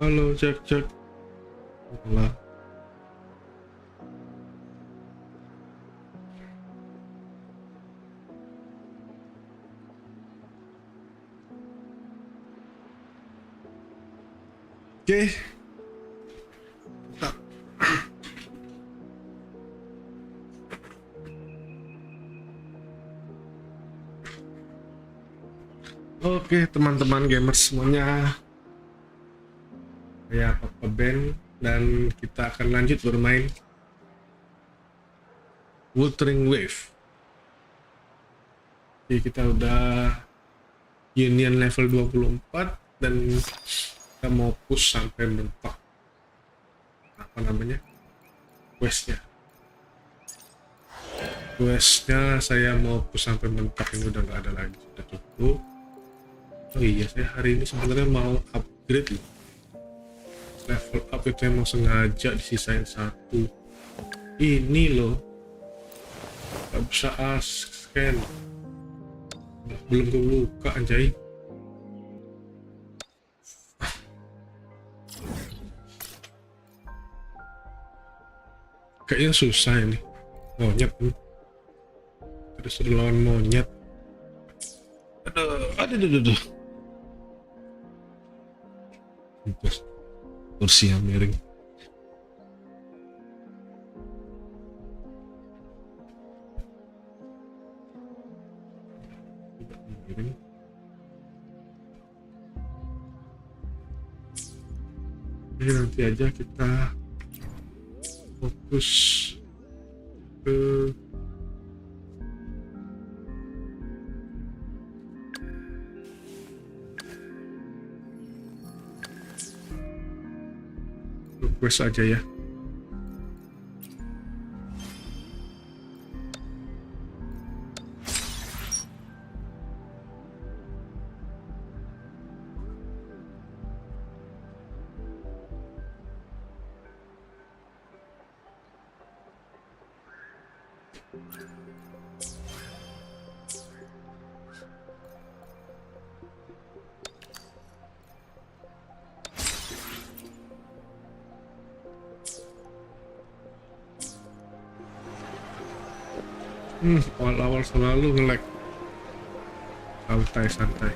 Halo, cek cek. Lah. Oke. Oke, teman-teman gamers semuanya. Saya Papa Ben dan kita akan lanjut bermain Wuthering Wave. Oke, kita udah Union level 24 dan kita mau push sampai mentok. Apa namanya? Questnya saya mau push sampai mentok, ini udah nggak ada lagi, sudah cukup. Oh iya, saya hari ini sebenarnya mau upgrade loh. Level up itu emang sengaja disisain satu. Ini loh, nggak bisa scan, belum kebuka anjay. Kayaknya susah ini. Monyet nih, terus lawan monyet. Aduh. Terus kursi yang miring. Jadi nanti aja kita fokus ke quest aja ya. Awal-awal selalu nge-lag. Santai.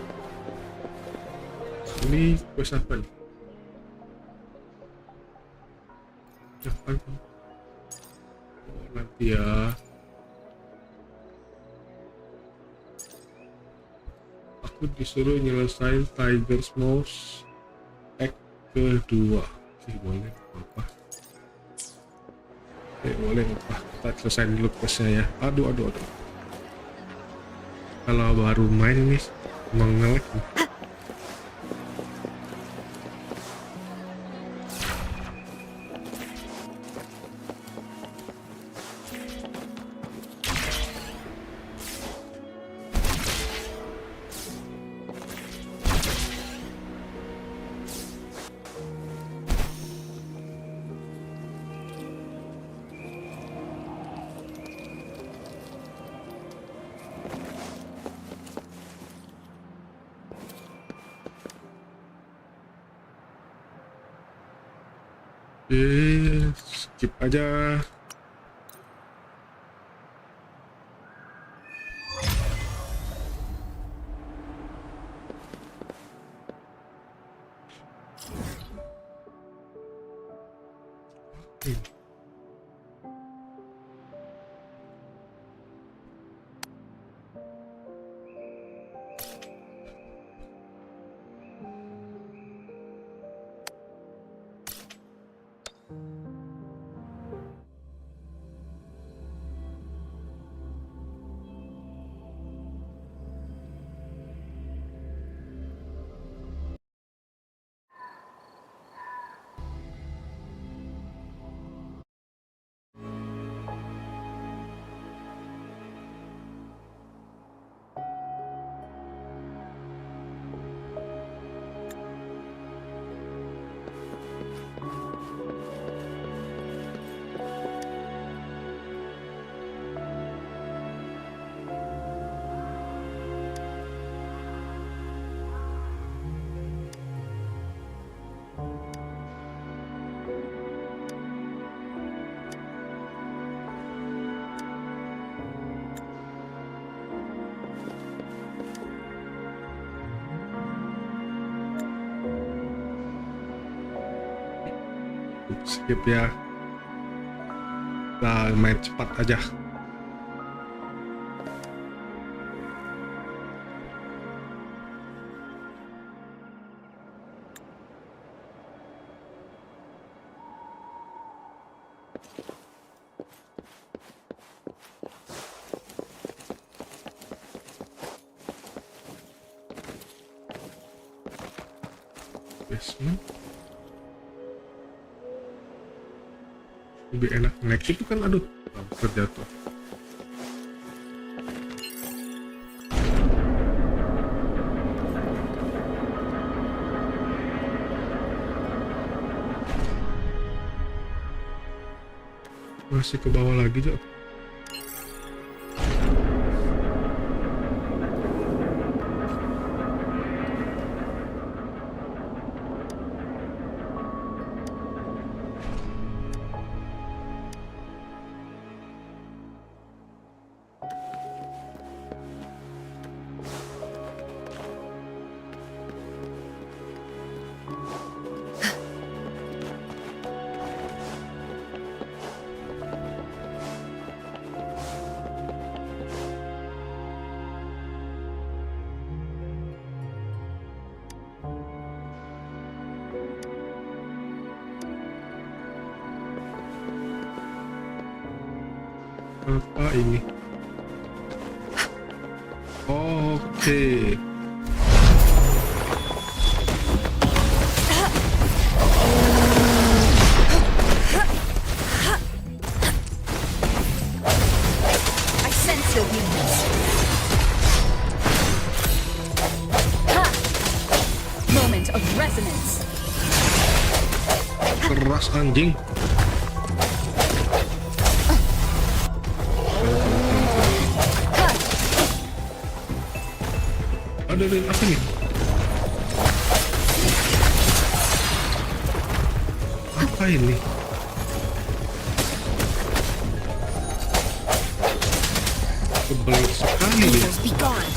Ini quest apa nih? Oh, nanti ya. Aku disuruh nyelesain Tiger's Mouse Act kedua. Sih boleh apa? Boleh apa? Kita selesai dulu questnya ya. Aduh. Kalau baru main ini emang nge-lag nih. Skip aja. skip ya. Nah, main cepat aja. Basement. Lebih enak naik itu kan, aduh, hampir jatuh. Masih ke bawah lagi, Jok. Apa ini? Oke. I sense your weakness. Moment of resonance. Keras anjing. Ada apa nih? Apa ini? Tebal sekali ya. Be gone.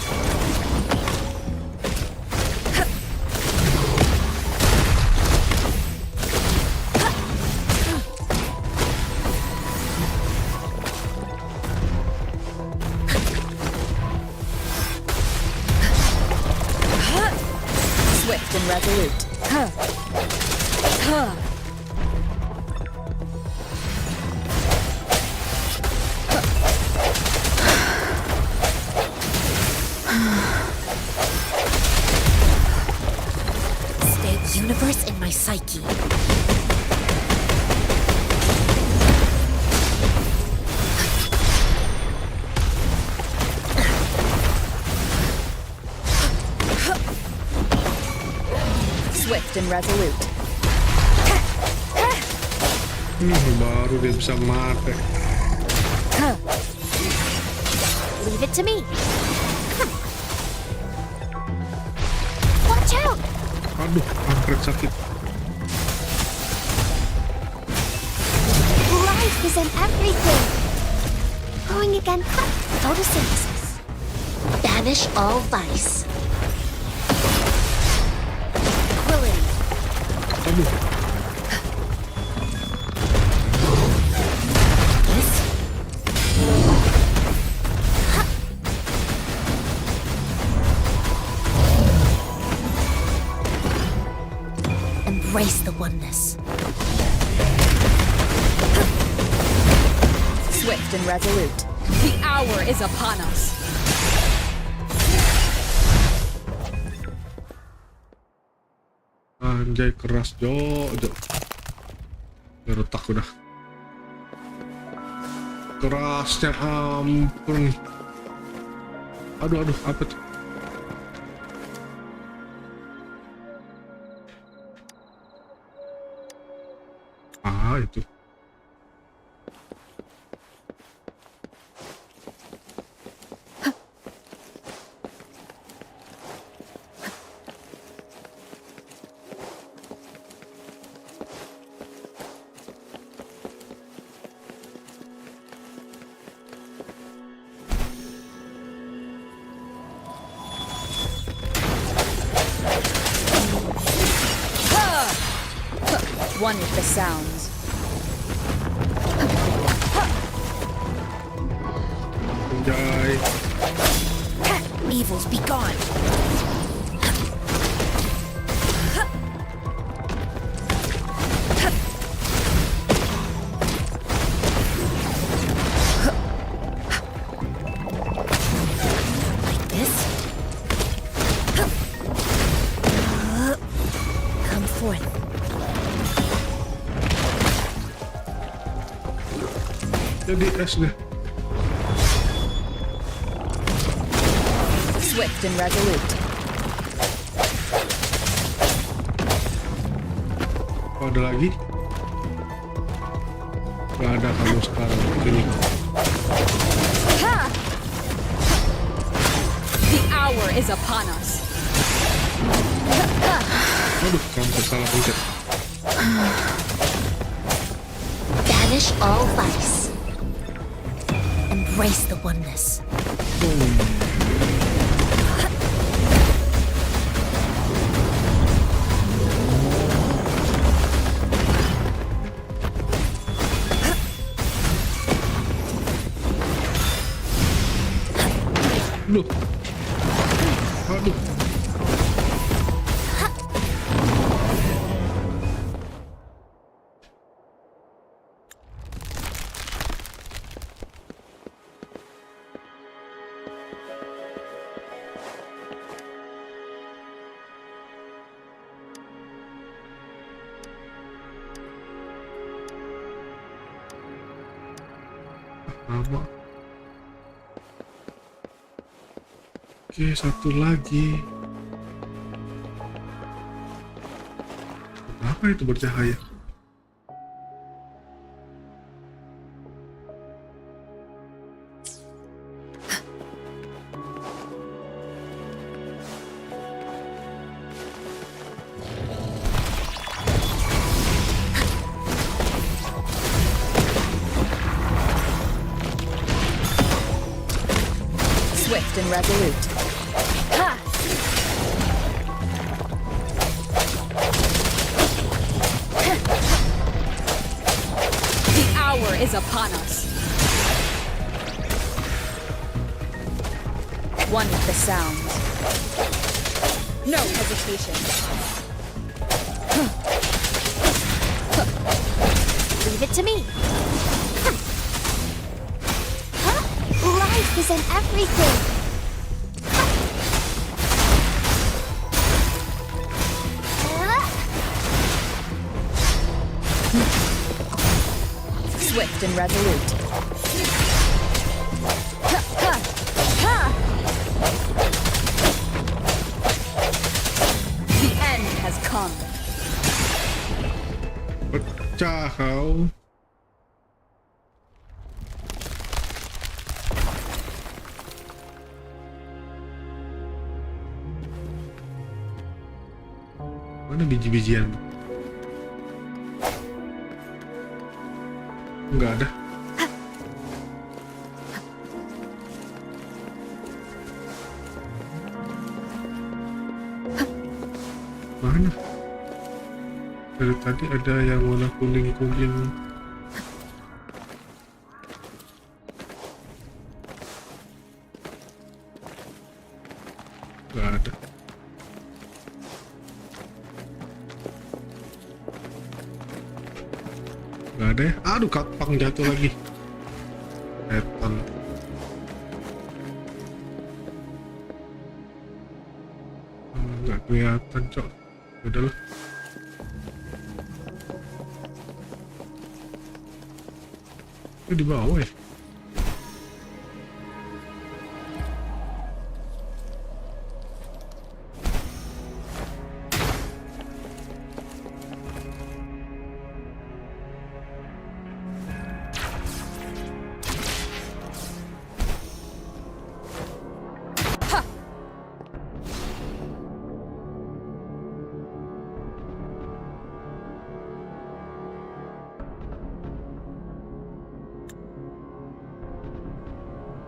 Swift and resolute. Stay universe in my psyche. Swift and resolute. Baru dia bisa mati. Leave it to me. Watch out! Aduh, angkrek sakit. Life is in everything. Growing again. Photosynthesis. Banish all vice. Tranquility. Aduh, This. Embrace the oneness. Swift and resolute. The hour is upon us. anjay keras Jo. Retak udah. Kerasnya ampun. Aduh, apa tuh? Itu. One with the sounds. Anjay. Evils be gone. Like this. Come forth. Jadi es deh. Swift and resolute. Oh, ada lagi? Gak ada kamu sekarang. Ini. Ha! The hour is upon us. Aduh, kamu salah pencet. Banish all vice. Embrace the oneness. Aduh. Aduh. Lama. Oke, satu lagi. Apa itu bercahaya? Swift and resolute. Ha! The hour is upon us. One with the sound. No hesitation. Leave it to me. Huh? Life is in everything. Swift and resolute. Ha, ha, ha. The end has come. Pecah kau. Mana biji-bijian? Enggak ada. Mana? Dari tadi ada yang warna kuning-kuning. Enggak ada. Gak ada ya? Aduh, kapang jatuh lagi. Setan. Gak kelihatan, cok. Udah lah. Itu di bawah ya?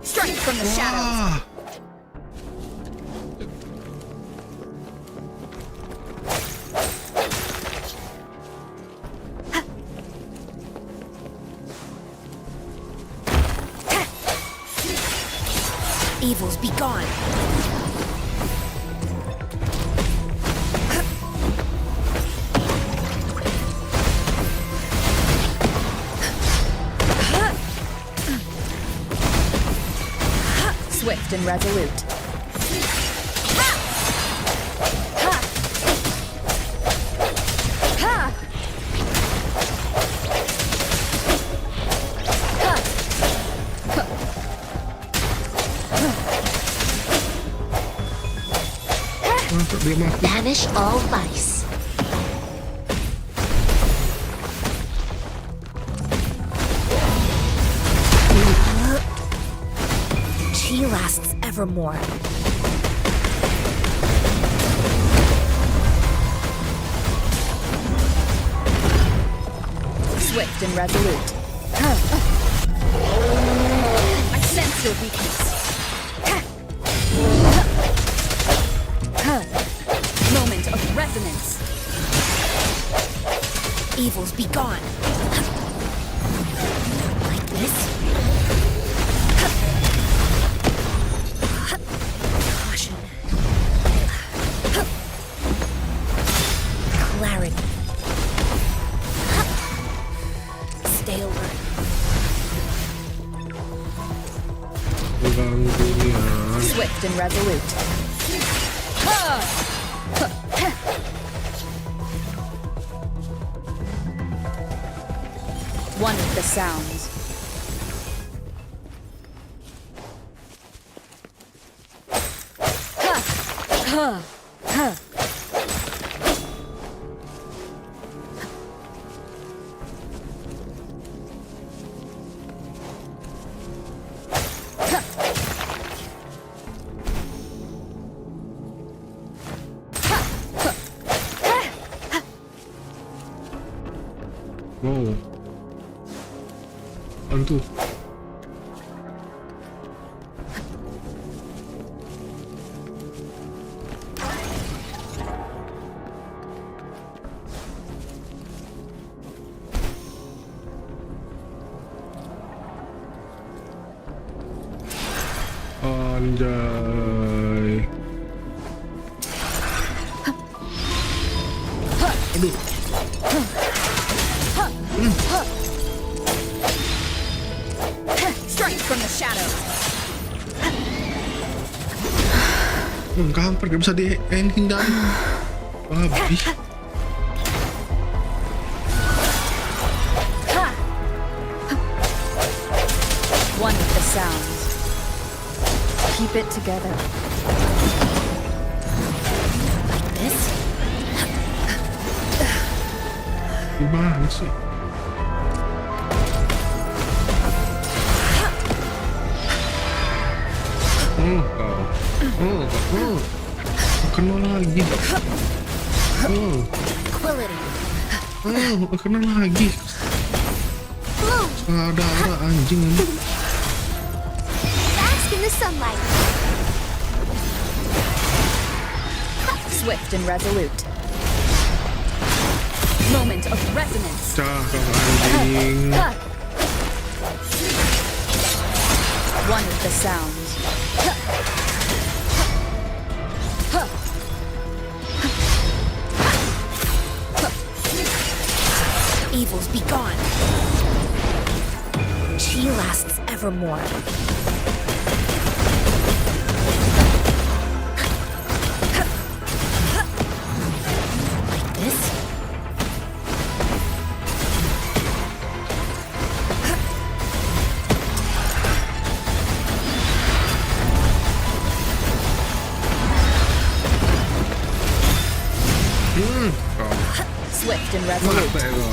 Strike from the shadows. Wah. Evils be gone. Swift and resolute. Masa dia mati? Banish all vice. She lasts evermore. Swift and resolute. I sense your weakness. Moment of resonance. Evils be gone. Like this. Caution. Clarity. Stay alert. Ganggu nih. Swift and resolute. One with the sounds. Wow. Antu. Anjay. Aduh. Strike from the shadows. Kampret, gak bisa dihindari. Habis. One with the sounds. Keep it together. Like this. Gimana sih? Kena lagi. Quility. Kena lagi. Bloom. Ada anjing ini. Bask in the sunlight. Swift and resolute. Moment of resonance. Cakep anjing. One with the sounds. Evils be gone. She lasts evermore. Like this. Swift and resolute. Mata ya.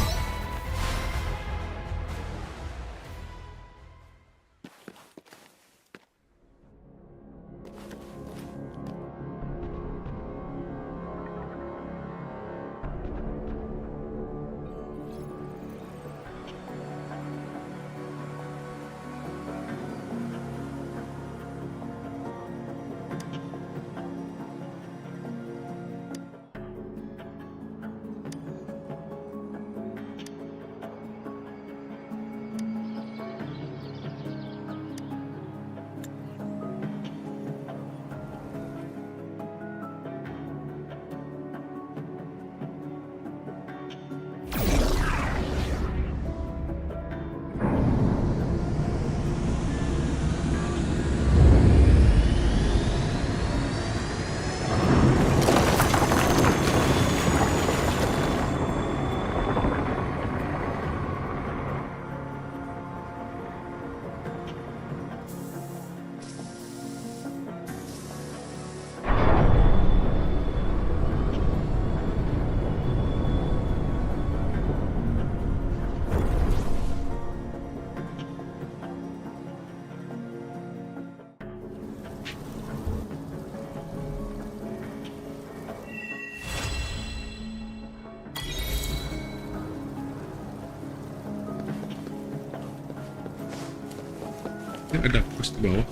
Ini ada pos di bawah.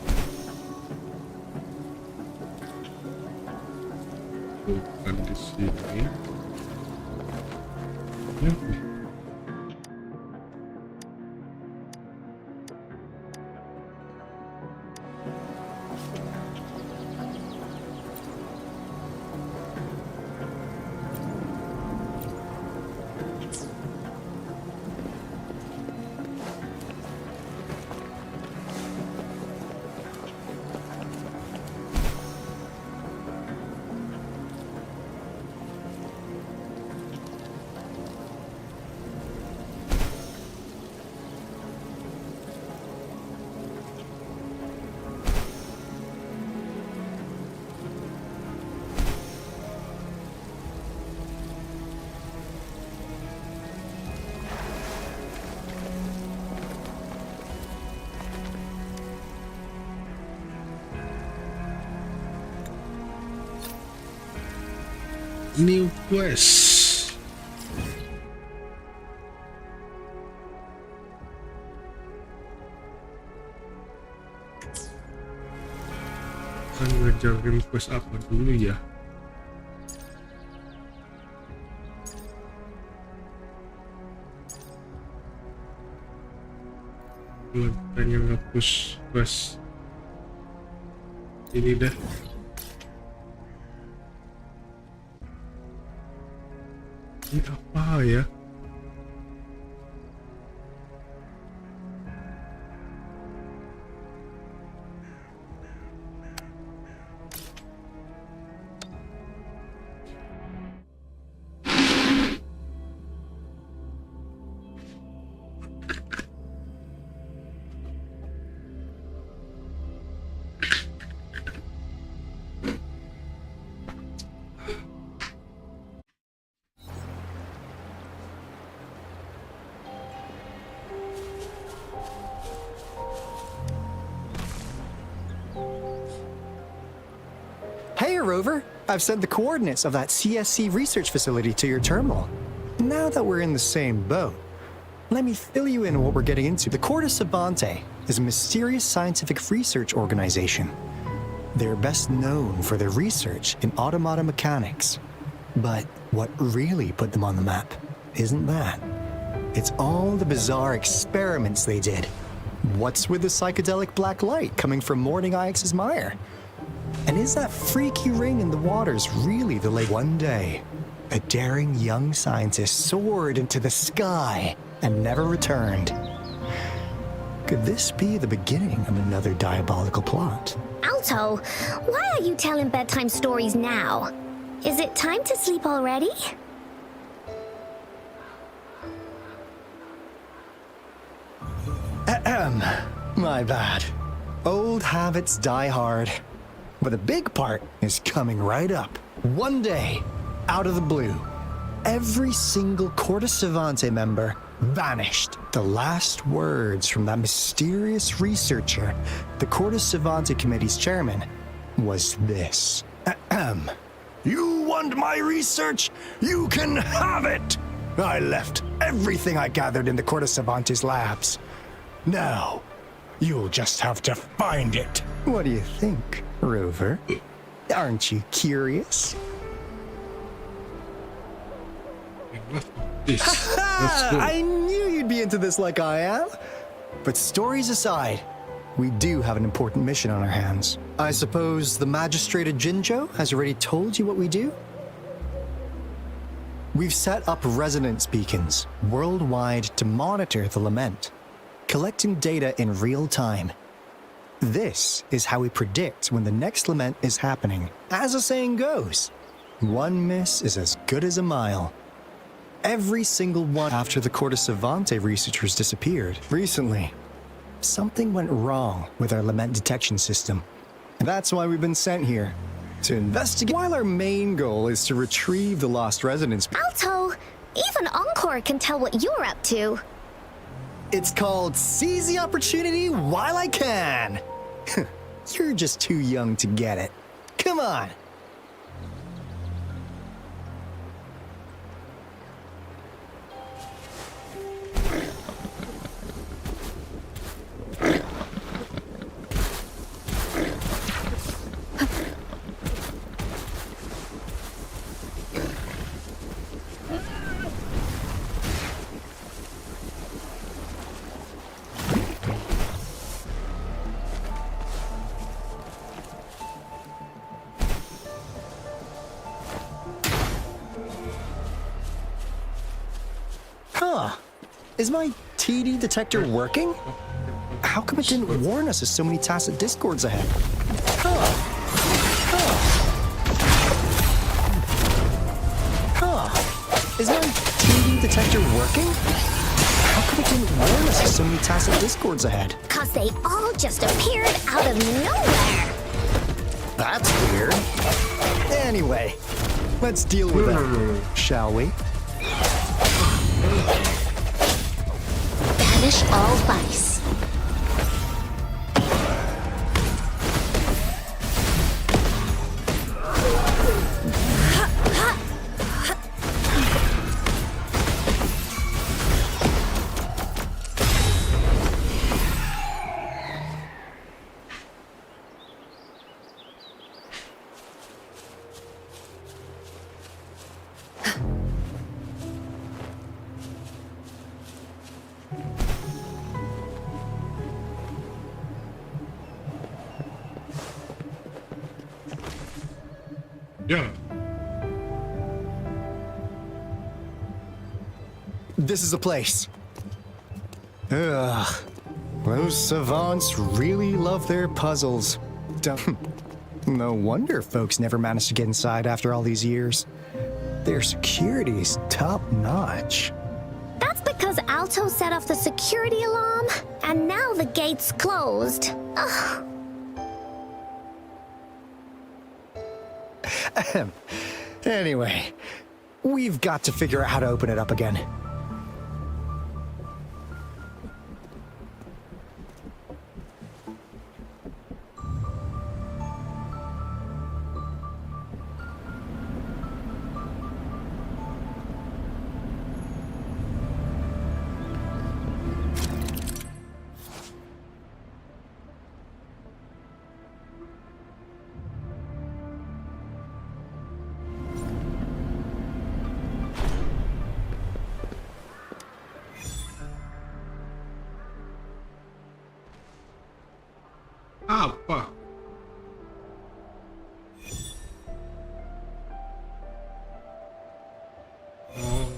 Bukan di sini. Ya, new quest. Kan ngajarin quest apa dulu ya? Gue pengen nge-push quest ini dah. Ini apa ya? Hey, Rover. I've sent the coordinates of that CSC research facility to your terminal. Now that we're in the same boat, let me fill you in on what we're getting into. The Corda Savante is a mysterious scientific research organization. They're best known for their research in automata mechanics. But what really put them on the map isn't that. It's all the bizarre experiments they did. What's with the psychedelic black light coming from Morning Ix's mire? And is that freaky ring in the waters really the lake? One day, a daring young scientist soared into the sky and never returned. Could this be the beginning of another diabolical plot? Alto, why are you telling bedtime stories now? Is it time to sleep already? Ahem. My bad. Old habits die hard. But the big part is coming right up. One day, out of the blue, every single Corda Savante member vanished. The last words from that mysterious researcher, the Corda Savante Committee's chairman, was this. Ahem. You want my research? You can have it! I left everything I gathered in the Corda Savante's labs. Now, you'll just have to find it. What do you think, Rover? Aren't you curious? Let's go. I knew you'd be into this like I am. But stories aside, we do have an important mission on our hands. I suppose the magistrate at Jinjo has already told you what we do? We've set up resonance beacons worldwide to monitor the lament, collecting data in real time. This is how we predict when the next lament is happening. As the saying goes, one miss is as good as a mile. Every single one after the Corda Savante researchers disappeared. Recently, something went wrong with our lament detection system. That's why we've been sent here, to investigate. While our main goal is to retrieve the lost resonance. Alto, even Encore can tell what you're up to. It's called Seize the Opportunity While I Can. You're just too young to get it. Come on. Is my TD detector working? How come it didn't warn us of so many tacit discords ahead? Is my TD detector working? How come it didn't warn us of so many tacit discords ahead? 'Cause they all just appeared out of nowhere. That's weird. Anyway, let's deal with it, shall we? Banish all vice. Yeah. This is the place. Ugh. Those savants really love their puzzles. No wonder folks never managed to get inside after all these years. Their security's top-notch. That's because Alto set off the security alarm, and now the gate's closed. Ugh. Anyway, we've got to figure out how to open it up again. Apa? Oh.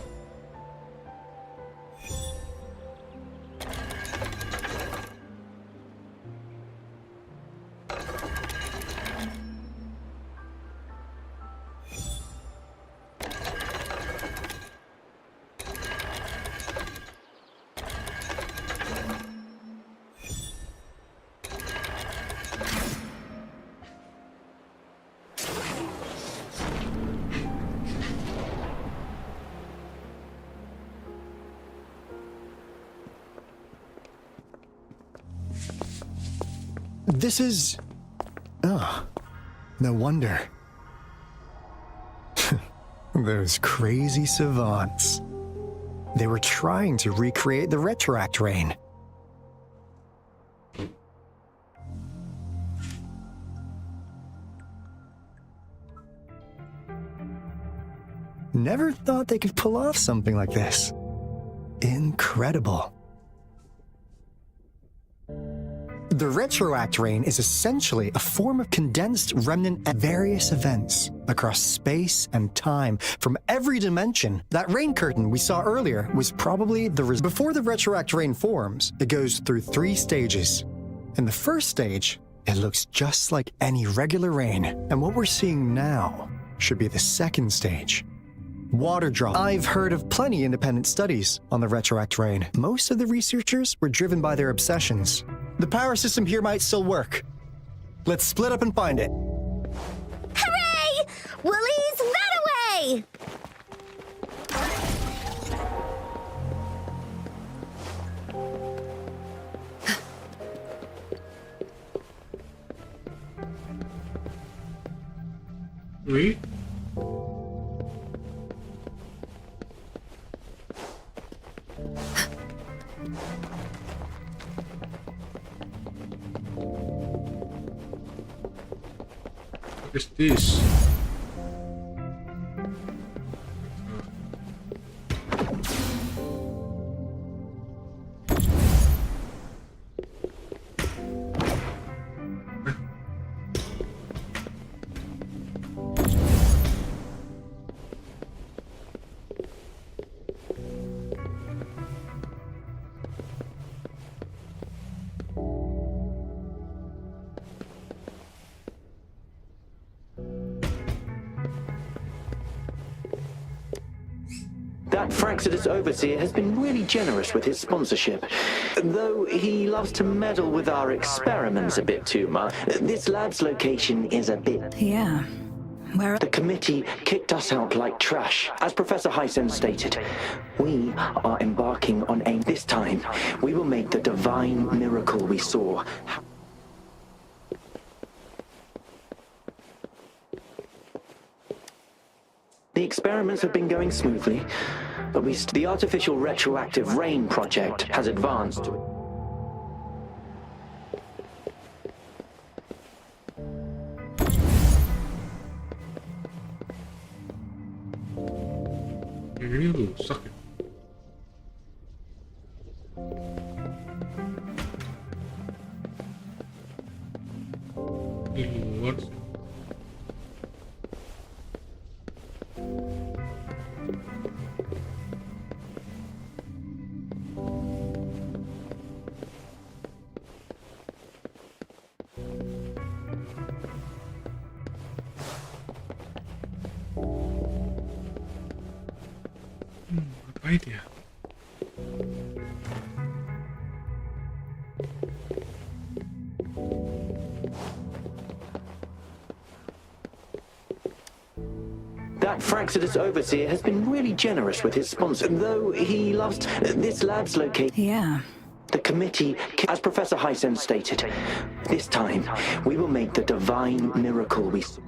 This is... Oh, no wonder. Those crazy savants. They were trying to recreate the retroact rain. Never thought they could pull off something like this. Incredible. The retroact rain is essentially a form of condensed remnant at various events across space and time from every dimension. That rain curtain we saw earlier was probably before the retroact rain forms, it goes through 3 stages. In the first stage, it looks just like any regular rain, and what we're seeing now should be the second stage. Water drop. I've heard of plenty independent studies on the retroact rain. Most of the researchers were driven by their obsessions. The power system here might still work. Let's split up and find it. Hooray! Willie's that away! Oui. What is this? That Fraxidus overseer has been really generous with his sponsorship. Though he loves to meddle with our experiments a bit too much. This lab's location is a bit... Yeah. Where? The committee kicked us out like trash. As Professor Hyson stated, we are embarking on a... This time, we will make the divine miracle we saw. The experiments have been going smoothly, but the artificial retroactive rain project has advanced. Ini rusak ya. Di luar sih. Ngapain ya? That Fraxidus overseer has been really generous with his sponsor. Though he loves this lab's location. Yeah. The committee, as Professor Hyson stated, this time we will make the divine miracle we saw.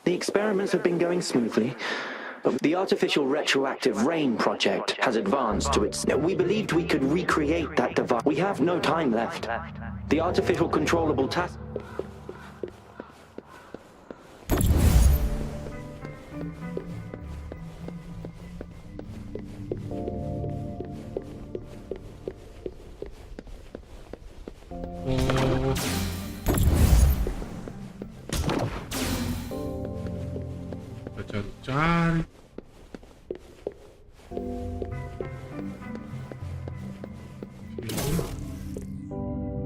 The experiments have been going smoothly, but the artificial retroactive rain project has advanced to its... We believed we could recreate that device. We have no time left. The artificial controllable task... Cari.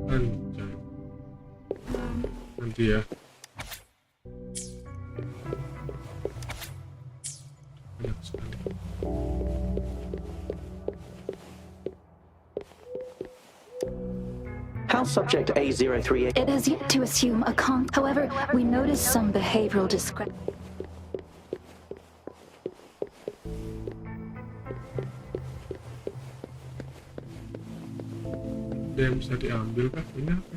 Anjay. Nanti ya. Banyak sekali. House subject A038... It has yet to assume a However, we noticed some behavioral discrepancy. Yang bisa diambil kah? Ini apa?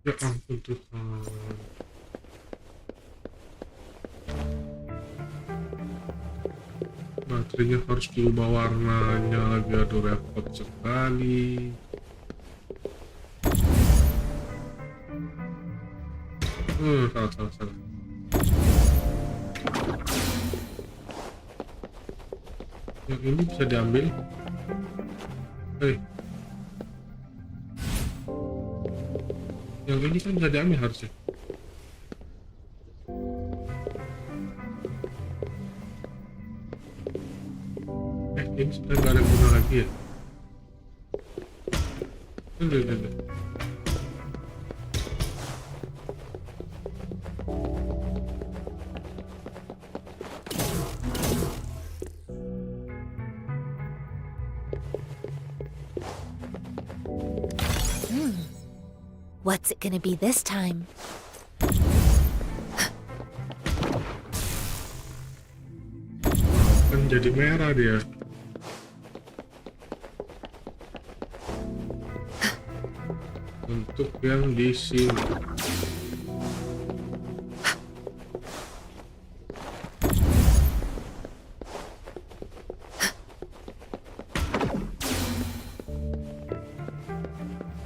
Ya ampun Tuhan. Baterainya harus diubah warnanya lagi, aduh repot sekali. Salah. Yang ini bisa diambil. Yang ini kan bisa diambil harusnya. Ini sebenarnya nggak ada guna lagi ya. Udah. What's it gonna be this time? Kan jadi merah dia. Untuk yang di sini.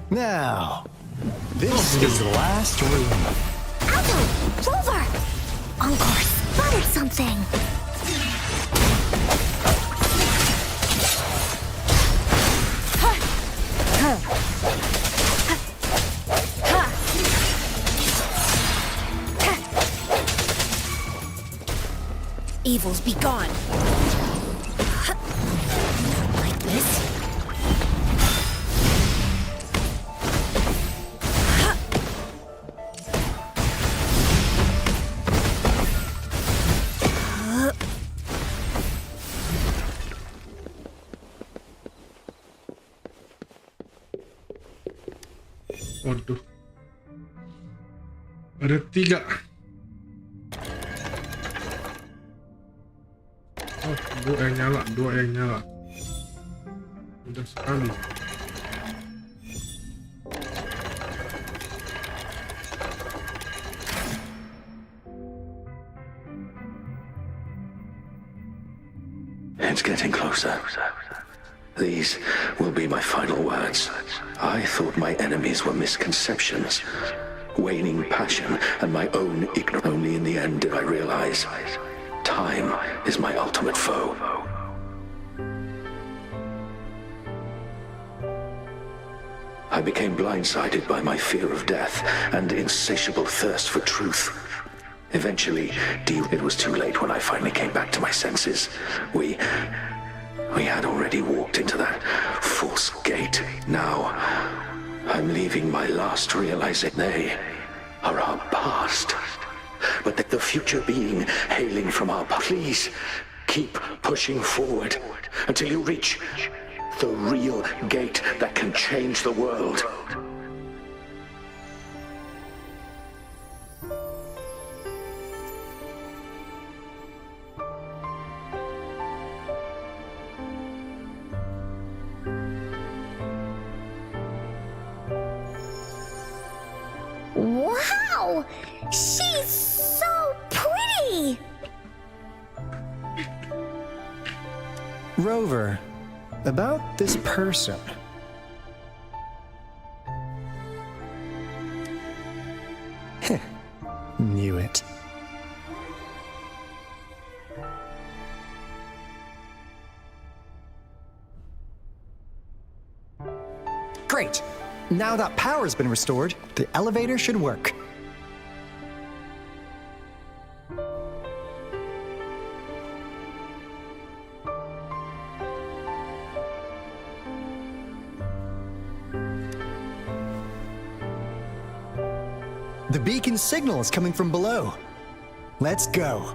Now, this is the last room. Alto! Rover! Encore, spotted something! Evils be gone. Waduh. Ada 3. Oh, 2 yang nyala, 2 yang nyala. Mudah sekali. It's getting closer. These will be my final words. I thought my enemies were misconceptions, waning passion, and my own ignorance. Only in the end did I realize time is my ultimate foe. I became blindsided by my fear of death and insatiable thirst for truth. Eventually, it was too late when I finally came back to my senses. We had already walked into that false gate. Now, I'm leaving my last realization. They are our past. But the future being hailing from our past. Please, keep pushing forward until you reach the real gate that can change the world. Wow! She's so pretty! Rover, about this person. Knew it. Great! Now that power's been restored, the elevator should work. The beacon signal is coming from below. Let's go.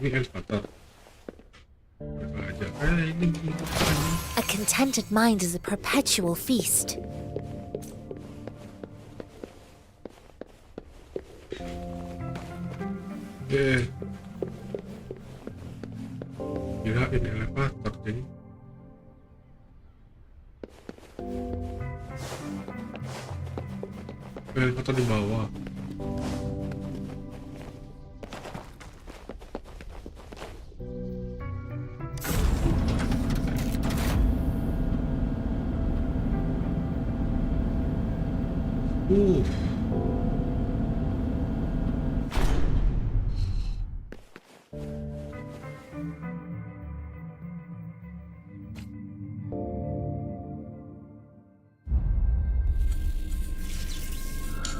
Ini elevator. Apa aja? Ini. A contented mind is a perpetual feast. Kirain elevator jadi. Elevator di bawah.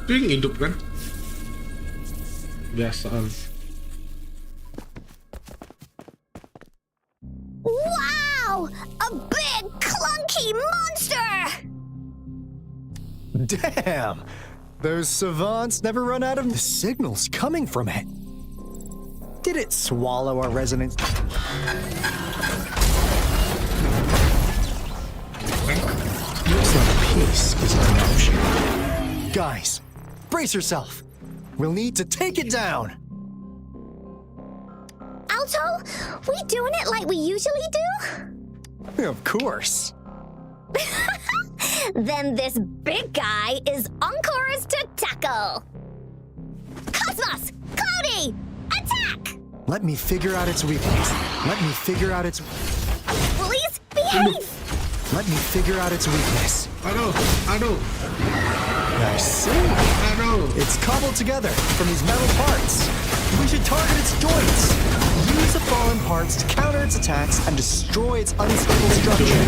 Itu yang hidup kan? Biasaan. Wow! A big, clunky monster! Damn! Those savants never run out of the signals coming from it. Did it swallow our resonance? Looks like peace is an option. Guys, brace yourself. We'll need to take it down. Alto, we doing it like we usually do? Of course. Then this big guy is Encore's to tackle. Cosmos! Cloudy! Attack! Let me figure out its weakness. Let me figure out its... Please behave! Let me figure out its weakness. Aduh. I see. Aduh. It's cobbled together from these metal parts. We should target its joints. Use the fallen parts to counter its attacks and destroy its unstable structure.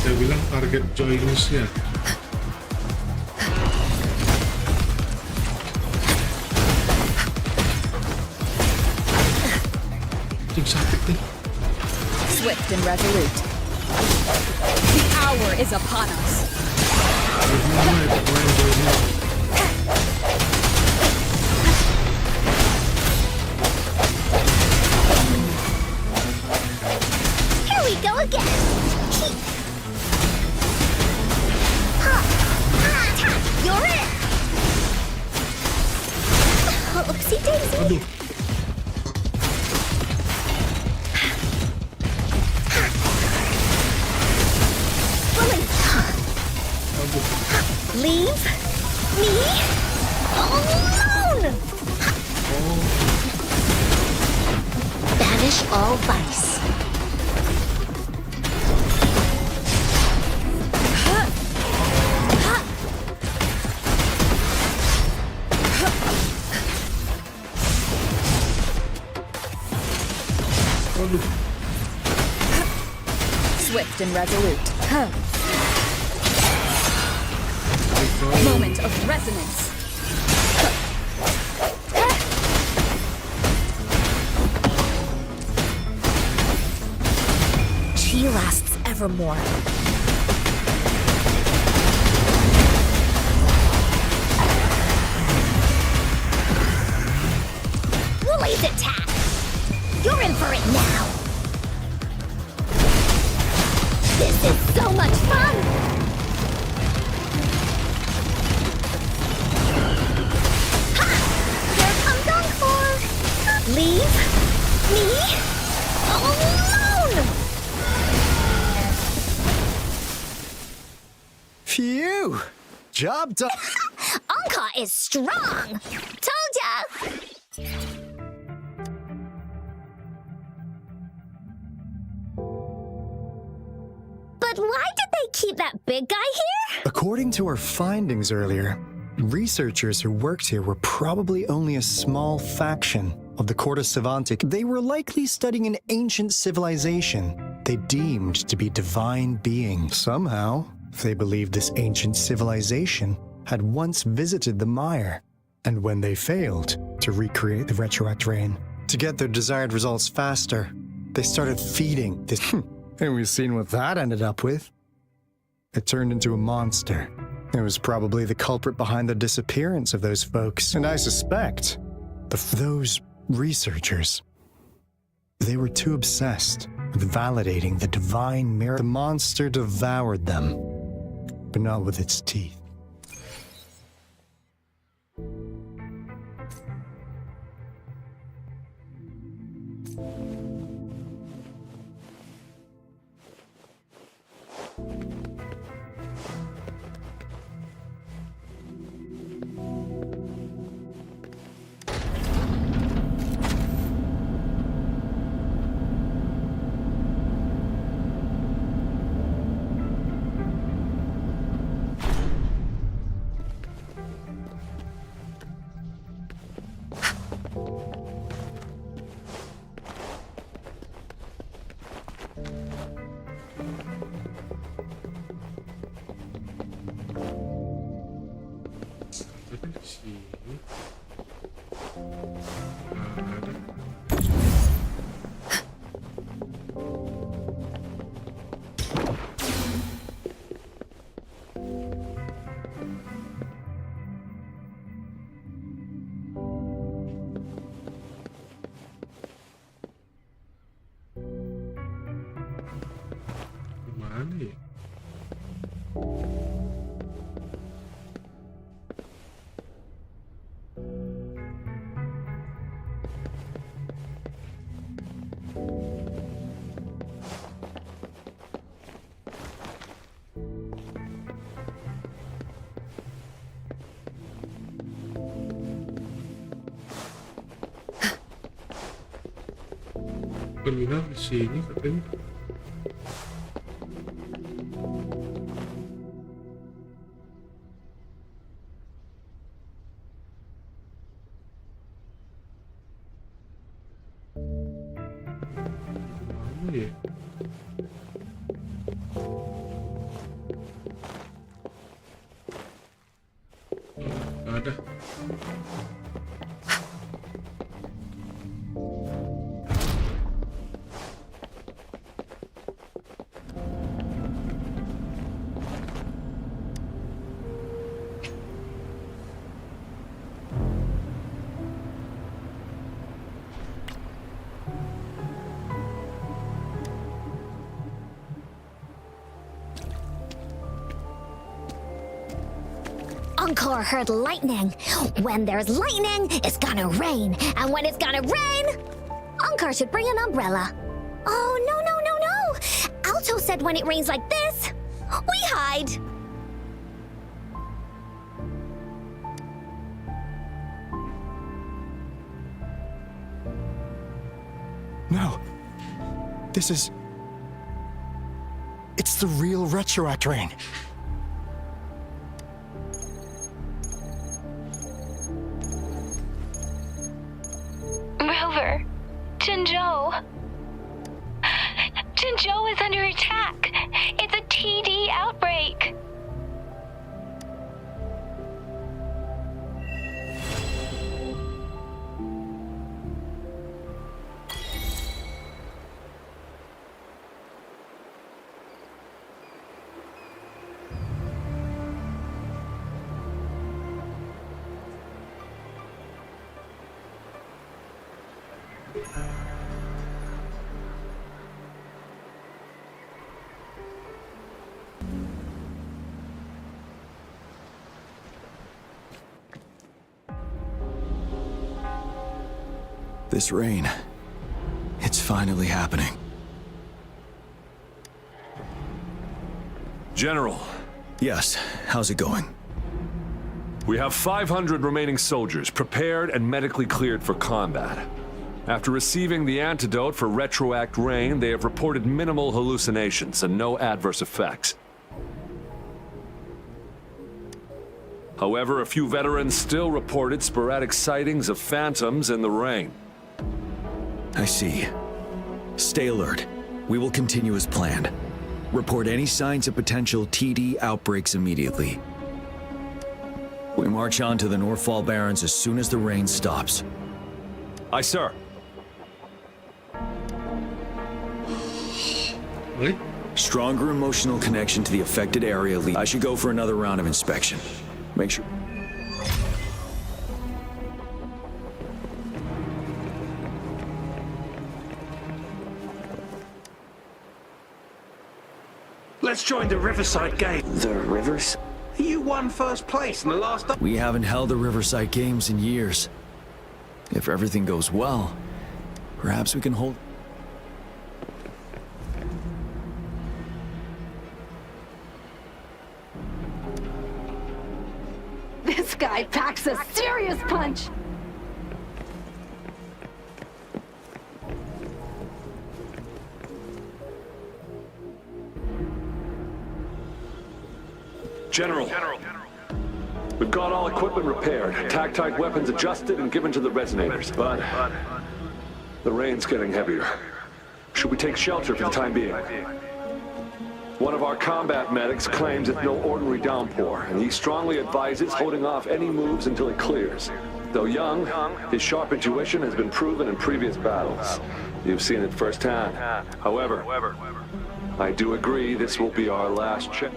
Saya bilang target joints-nya. Cing sakit nih. Swift and resolute. The hour is upon us. Gimana itu main gamenya? Here we go again. Huh. You're it. Oopsie daisy. Aduh. Leave me alone. Banish all vice. Aduh. Swift and resolute. Aduh. Moment of resonance. She lasts evermore. Woolly's attack. You're in for it now. This is so much fun. Ha! Here comes Encore. Leave me alone. Phew! Job done. Encore is strong. Told ya. But why did they keep that big guy here? According to our findings earlier, researchers who worked here were probably only a small faction of the Corte Savantic. They were likely studying an ancient civilization they deemed to be divine beings. Somehow, they believed this ancient civilization had once visited the mire, and when they failed to recreate the retroact rain, to get their desired results faster, they started feeding this. And we've seen what that ended up with. It turned into a monster. It was probably the culprit behind the disappearance of those folks. And I suspect those researchers, they were too obsessed with validating the divine merit. The monster devoured them, but not with its teeth. Di sini. Ada. Gimana ya? Terminal di sini katanya. Mana ya? Nggak ada. Encore heard lightning. When there's lightning, it's gonna rain. And when it's gonna rain, Encore should bring an umbrella. Oh, no, no, no, no. Alto said when it rains like this, we hide. No. This is... It's the real Retroact rain. Rover, Jinzhou. Jinzhou is under attack. It's a TD outbreak. This rain, it's finally happening. General. Yes, how's it going? We have 500 remaining soldiers prepared and medically cleared for combat. After receiving the antidote for Retroact rain, they have reported minimal hallucinations and no adverse effects. However, a few veterans still reported sporadic sightings of phantoms in the rain. I see. Stay alert. We will continue as planned. Report any signs of potential TD outbreaks immediately. We march on to the Northfall Barrens as soon as the rain stops. Aye, sir. Wait. Stronger emotional connection to the affected area. I should go for another round of inspection. Make sure... Let's join the Riverside Game. The rivers? You won first place in the last... We haven't held the Riverside Games in years. If everything goes well, perhaps we can hold... This guy packs a serious punch. General. We've got all equipment repaired, tactite weapons adjusted and given to the resonators, but the rain's getting heavier. Should we take shelter for the time being? One of our combat medics claims it's no ordinary downpour, and he strongly advises holding off any moves until it clears. Though young, his sharp intuition has been proven in previous battles. You've seen it firsthand. However, I do agree this will be our last chance.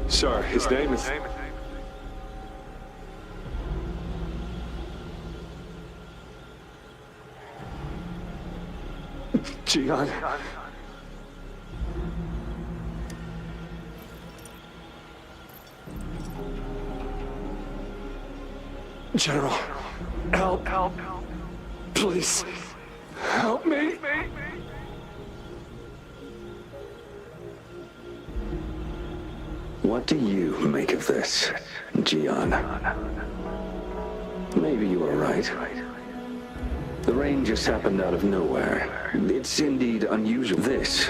Sir, his name is... Jian. General, help. Please, help me. What do you make of this, Jian? Maybe you are right. The rain just happened out of nowhere. It's indeed unusual. This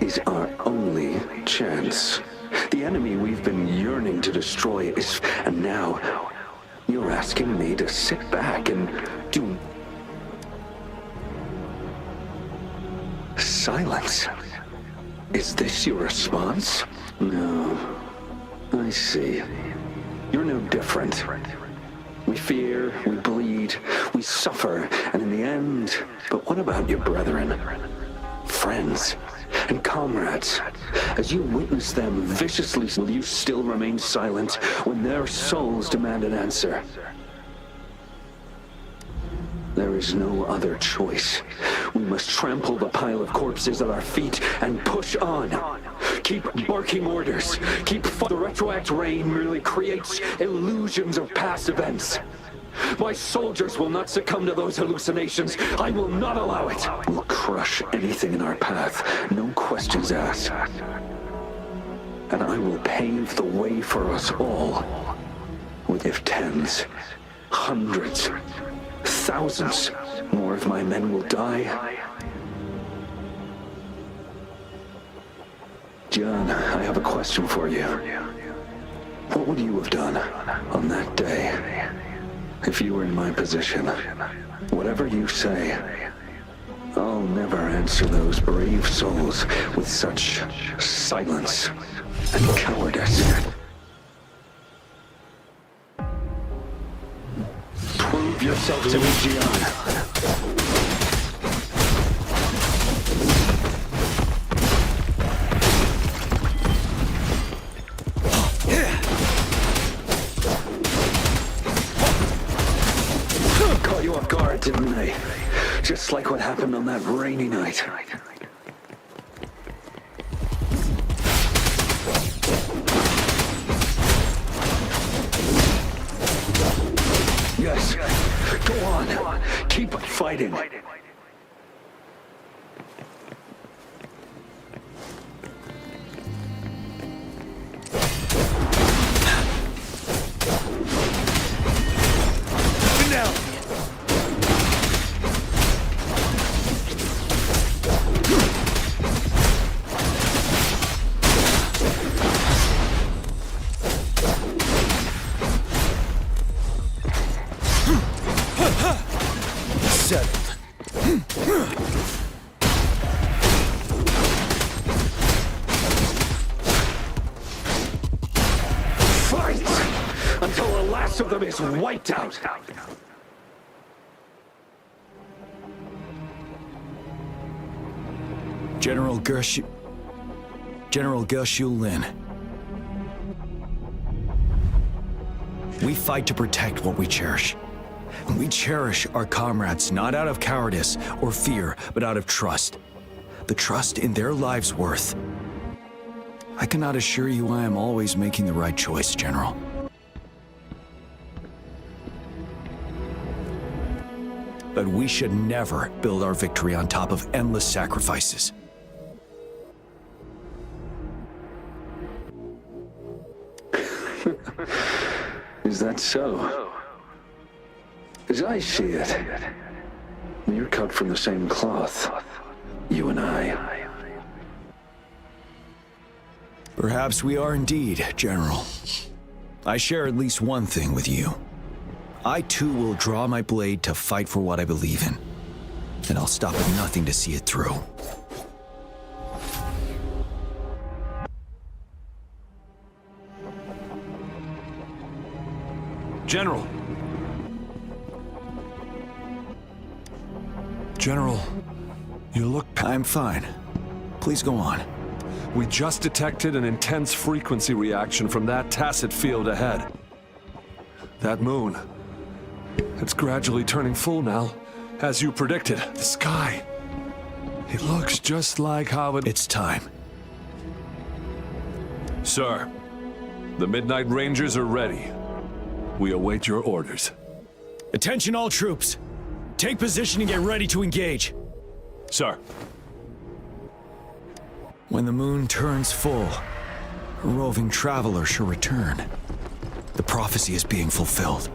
is our only chance. The enemy we've been yearning to destroy is... And now, you're asking me to sit back and do... Silence? Is this your response? No. I see. You're no different. We fear, we bleed, we suffer, and in the end... But what about your brethren, friends, and comrades? As you witness them viciously, will you still remain silent when their souls demand an answer? There is no other choice. We must trample the pile of corpses at our feet and push on. Keep barking orders. The retroact rain merely creates illusions of past events. My soldiers will not succumb to those hallucinations. I will not allow it. We'll crush anything in our path, no questions asked. And I will pave the way for us all. If tens, hundreds, thousands more of my men will die. John, I have a question for you. What would you have done on that day if you were in my position? Whatever you say, I'll never answer those brave souls with such silence and cowardice. Prove yourself to me, Gian. Caught you off guard, didn't I? Just like what happened on that rainy night. Yes, go on. Keep fighting. Until the last of them is wiped out. General Gaspol Lin. We fight to protect what we cherish. We cherish our comrades not out of cowardice or fear, but out of trust. The trust in their lives' worth. I cannot assure you I am always making the right choice, General. But we should never build our victory on top of endless sacrifices. Is that so? As I see it, you're cut from the same cloth, you and I. Perhaps we are indeed, General. I share at least one thing with you. I too will draw my blade to fight for what I believe in. And I'll stop at nothing to see it through. General! General, you look... I'm fine. Please go on. We just detected an intense frequency reaction from that tacit field ahead. That moon, it's gradually turning full now, as you predicted. The sky, it looks just like how it... It's time. Sir, the Midnight Rangers are ready. We await your orders. Attention all troops! Take position and get ready to engage. Sir. When the moon turns full, a roving traveler shall return. The prophecy is being fulfilled.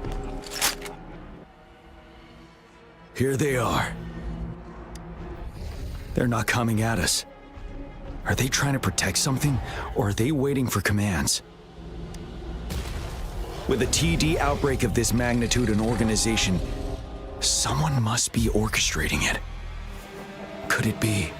Here they are. They're not coming at us. Are they trying to protect something, or are they waiting for commands? With a TD outbreak of this magnitude and organization, someone must be orchestrating it. Could it be?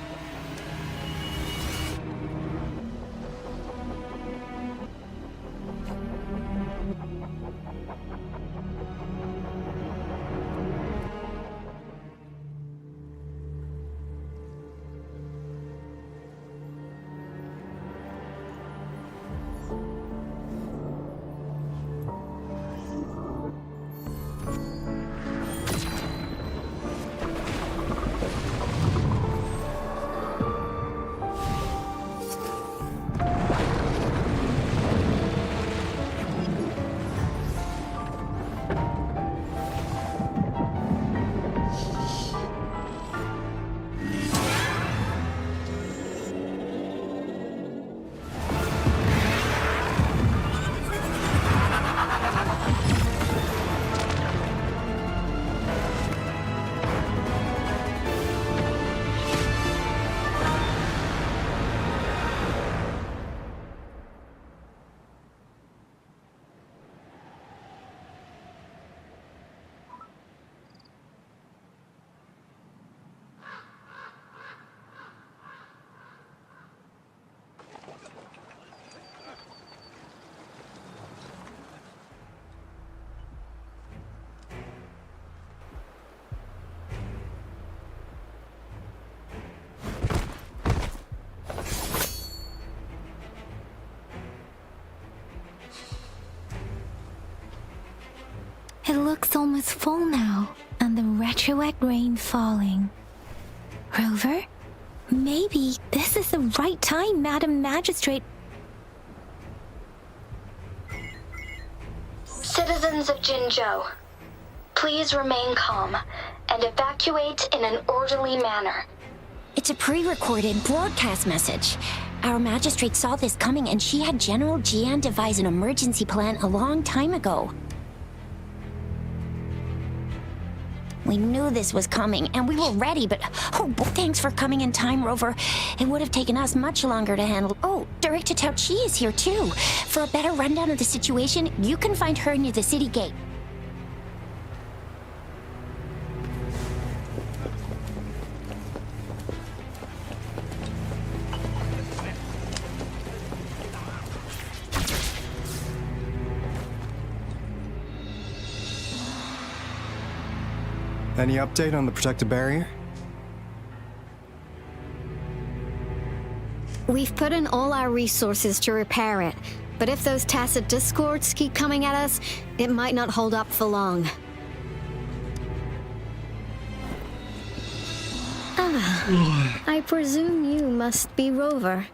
looks almost full now, and the retroact rain falling. Rover, maybe this is the right time, Madam Magistrate. Citizens of Jinzhou, please remain calm and evacuate in an orderly manner. It's a pre-recorded broadcast message. Our magistrate saw this coming and she had General Jian devise an emergency plan a long time ago. We knew this was coming and we were ready, but thanks for coming in time, Rover. It would have taken us much longer to handle. Oh, Director Tao Chi is here too. For a better rundown of the situation, you can find her near the city gate. Any update on the protective barrier? We've put in all our resources to repair it, but if those tacit discords keep coming at us, it might not hold up for long. I presume you must be Rover.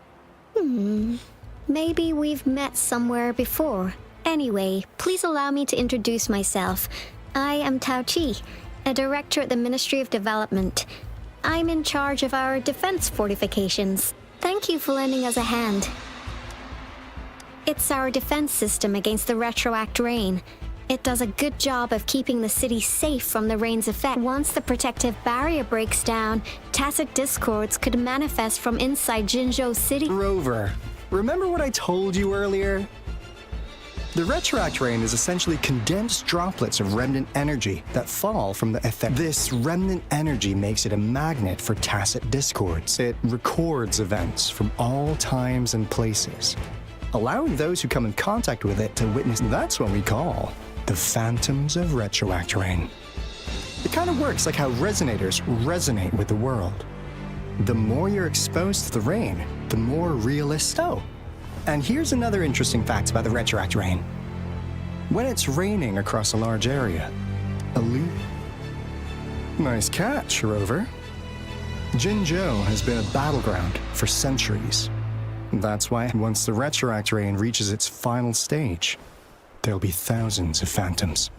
Maybe we've met somewhere before. Anyway, please allow me to introduce myself. I am Tao Chi, a director at the Ministry of Development. I'm in charge of our defense fortifications. Thank you for lending us a hand. It's our defense system against the retroact rain. It does a good job of keeping the city safe from the rain's effect. Once the protective barrier breaks down, tacit discords could manifest from inside Jinzhou City. Rover, remember what I told you earlier? The retroact rain is essentially condensed droplets of remnant energy that fall from the effect. This remnant energy makes it a magnet for tacit discords. It records events from all times and places, allowing those who come in contact with it to witness. That's what we call the phantoms of retroact rain. It kind of works like how resonators resonate with the world. The more you're exposed to the rain, the more realistic. Oh, and here's another interesting fact about the retroact rain. When it's raining across a large area, Nice catch, Rover. Jinzhou has been a battleground for centuries. That's why once the retroact rain reaches its final stage, there'll be thousands of phantoms.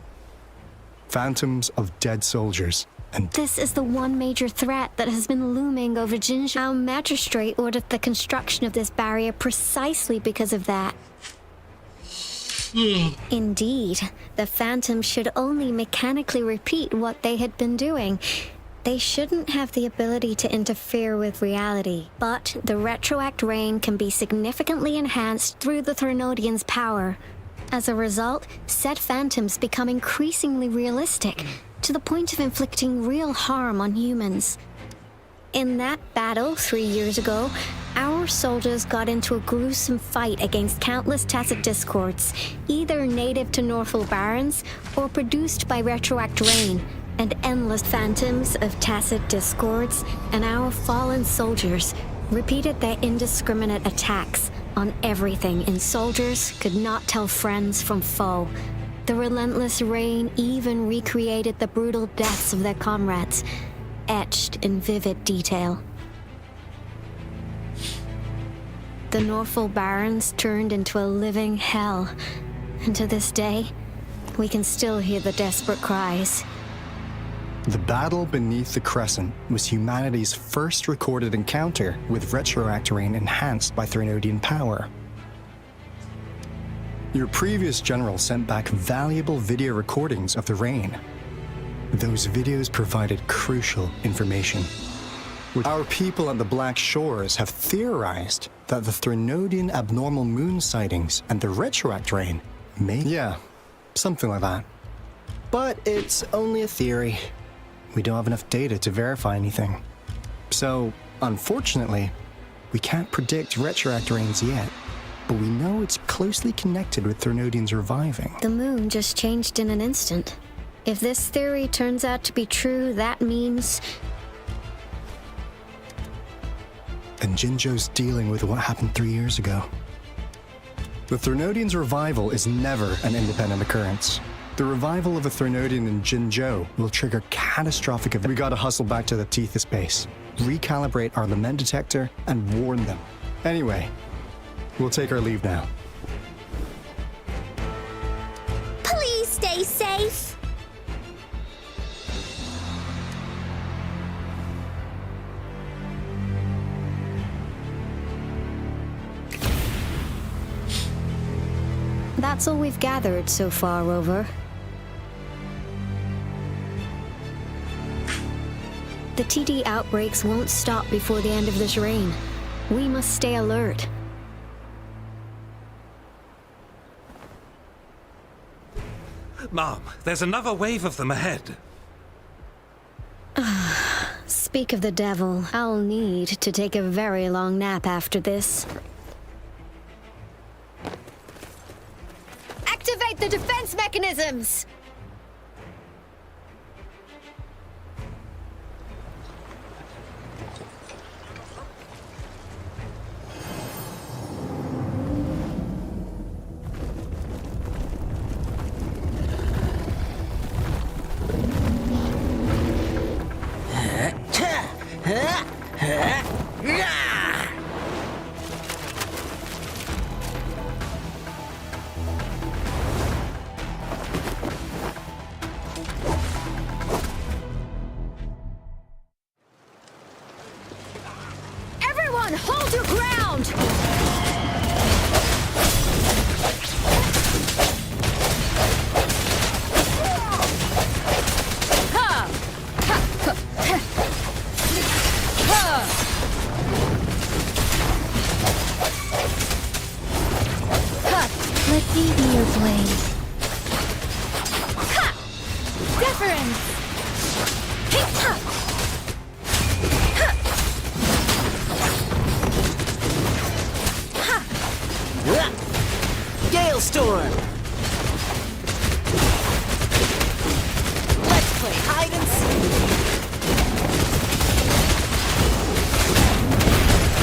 Phantoms of dead soldiers. And this is the one major threat that has been looming over Jinzhou. Our magistrate ordered the construction of this barrier precisely because of that. Indeed, the phantoms should only mechanically repeat what they had been doing. They shouldn't have the ability to interfere with reality. But the retroact rain can be significantly enhanced through the Threnodian's power. As a result, said phantoms become increasingly realistic, to the point of inflicting real harm on humans. In that battle 3 years ago, our soldiers got into a gruesome fight against countless tacit discords, either native to Northwell Barrens or produced by retroact rain, and endless phantoms of tacit discords, and our fallen soldiers repeated their indiscriminate attacks on everything, and soldiers could not tell friends from foe. The relentless rain even recreated the brutal deaths of their comrades, etched in vivid detail. The Northwell Barrens turned into a living hell, and to this day, we can still hear the desperate cries. the battle beneath the Crescent was humanity's first recorded encounter with retroact rain enhanced by Threnodian power. Your previous general sent back valuable video recordings of the rain. Those videos provided crucial information. Our people at the Black Shores have theorized that the Threnodian abnormal moon sightings and the retroact rain may... Yeah, something like that. But it's only a theory. We don't have enough data to verify anything. So, unfortunately, we can't predict retroact rains yet. But we know it's closely connected with Threnodians reviving. The moon just changed in an instant. If this theory turns out to be true, that means... And Jinzhou's dealing with what happened 3 years ago. The Threnodians' revival is never an independent occurrence. The revival of a Threnodian in Jinzhou will trigger catastrophic events. We gotta hustle back to the Tethys base, recalibrate our lament detector, and warn them. Anyway, we'll take our leave now. Please stay safe. That's all we've gathered so far, Rover. The TD outbreaks won't stop before the end of this reign. We must stay alert. Mom, there's another wave of them ahead. Speak of the devil, I'll need to take a very long nap after this. Activate the defense mechanisms! Everyone, hold your ground! Ha! Ha! Ha! Ha! Let me be your blade. Ha! Deference! Ha! Gale Storm! Let's play hide and seek!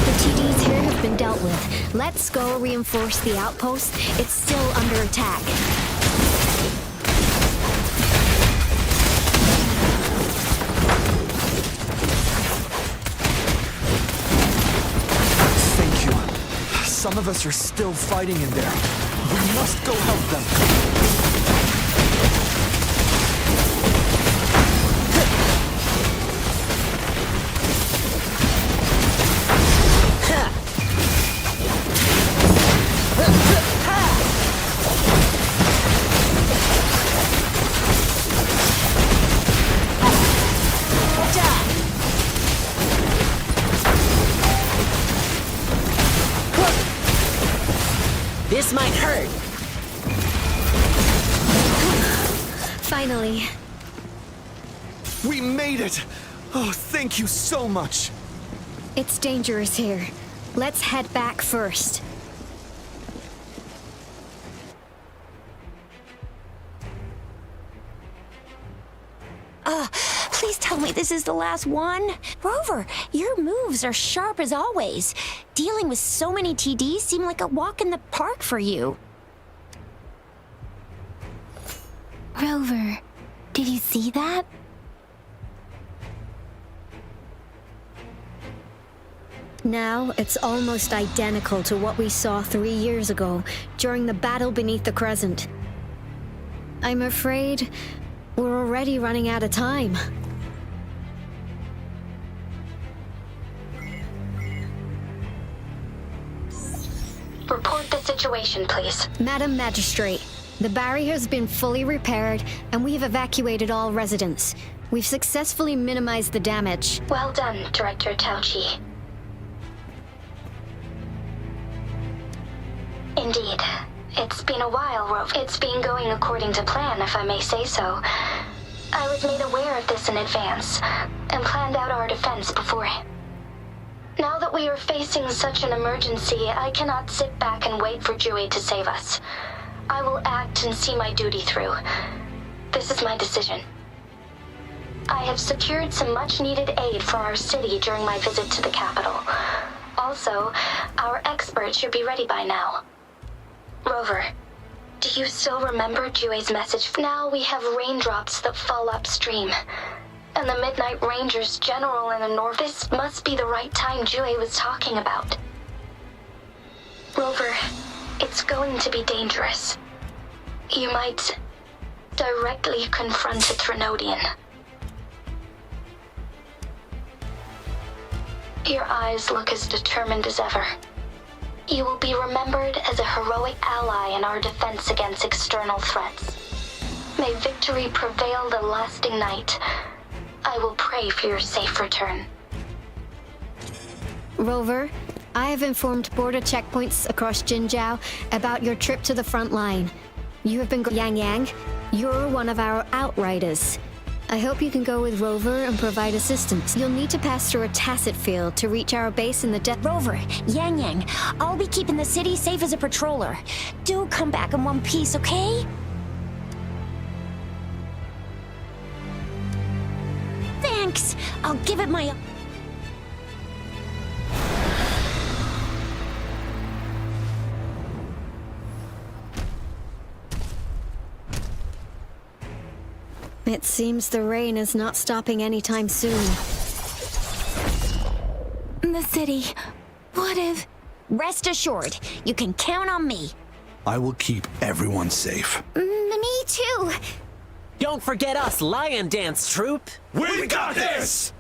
The TDs here have been dealt with. Let's go reinforce the outpost. It's still under attack. Thank you. Some of us are still fighting in there. We must go help them. This might hurt. Finally. We made it! Oh, thank you so much! It's dangerous here. Let's head back first. Please tell me this is the last one. Rover, your moves are sharp as always. Dealing with so many TDs seemed like a walk in the park for you. Rover, did you see that? Now, it's almost identical to what we saw 3 years ago, during the battle beneath the Crescent. I'm afraid we're already running out of time. Report the situation, please. Madam Magistrate, the barrier has been fully repaired, and we've evacuated all residents. We've successfully minimized the damage. Well done, Director Tauchi. Indeed. It's been a while, Rove. It's been going according to plan, if I may say so. I was made aware of this in advance, and planned out our defense beforehand. Now that we are facing such an emergency, I cannot sit back and wait for Jui to save us. I will act and see my duty through. This is my decision. I have secured some much-needed aid for our city during my visit to the capital. Also, our experts should be ready by now. Rover, Do you still remember Jue's message? Now we have raindrops that fall upstream. And the Midnight Ranger's general in the north. This must be the right time Jue was talking about. Rover, it's going to be dangerous. You might directly confront a Trinodian. Your eyes look as determined as ever. You will be remembered as a heroic ally in our defense against external threats. May victory prevail the lasting night. I will pray for your safe return. Rover, I have informed border checkpoints across Jinjiao about your trip to the front line. You have been Yang Yang. You're one of our outriders. I hope you can go with Rover and provide assistance. You'll need to pass through a tacit field to reach our base in the Rover, Yang Yang, I'll be keeping the city safe as a patroller. Do come back in one piece, okay? Thanks. I'll give it my... It seems the rain is not stopping anytime soon. The city. What if... Rest assured, you can count on me. I will keep everyone safe. Me too. Don't forget us, Lion Dance Troupe. We got this!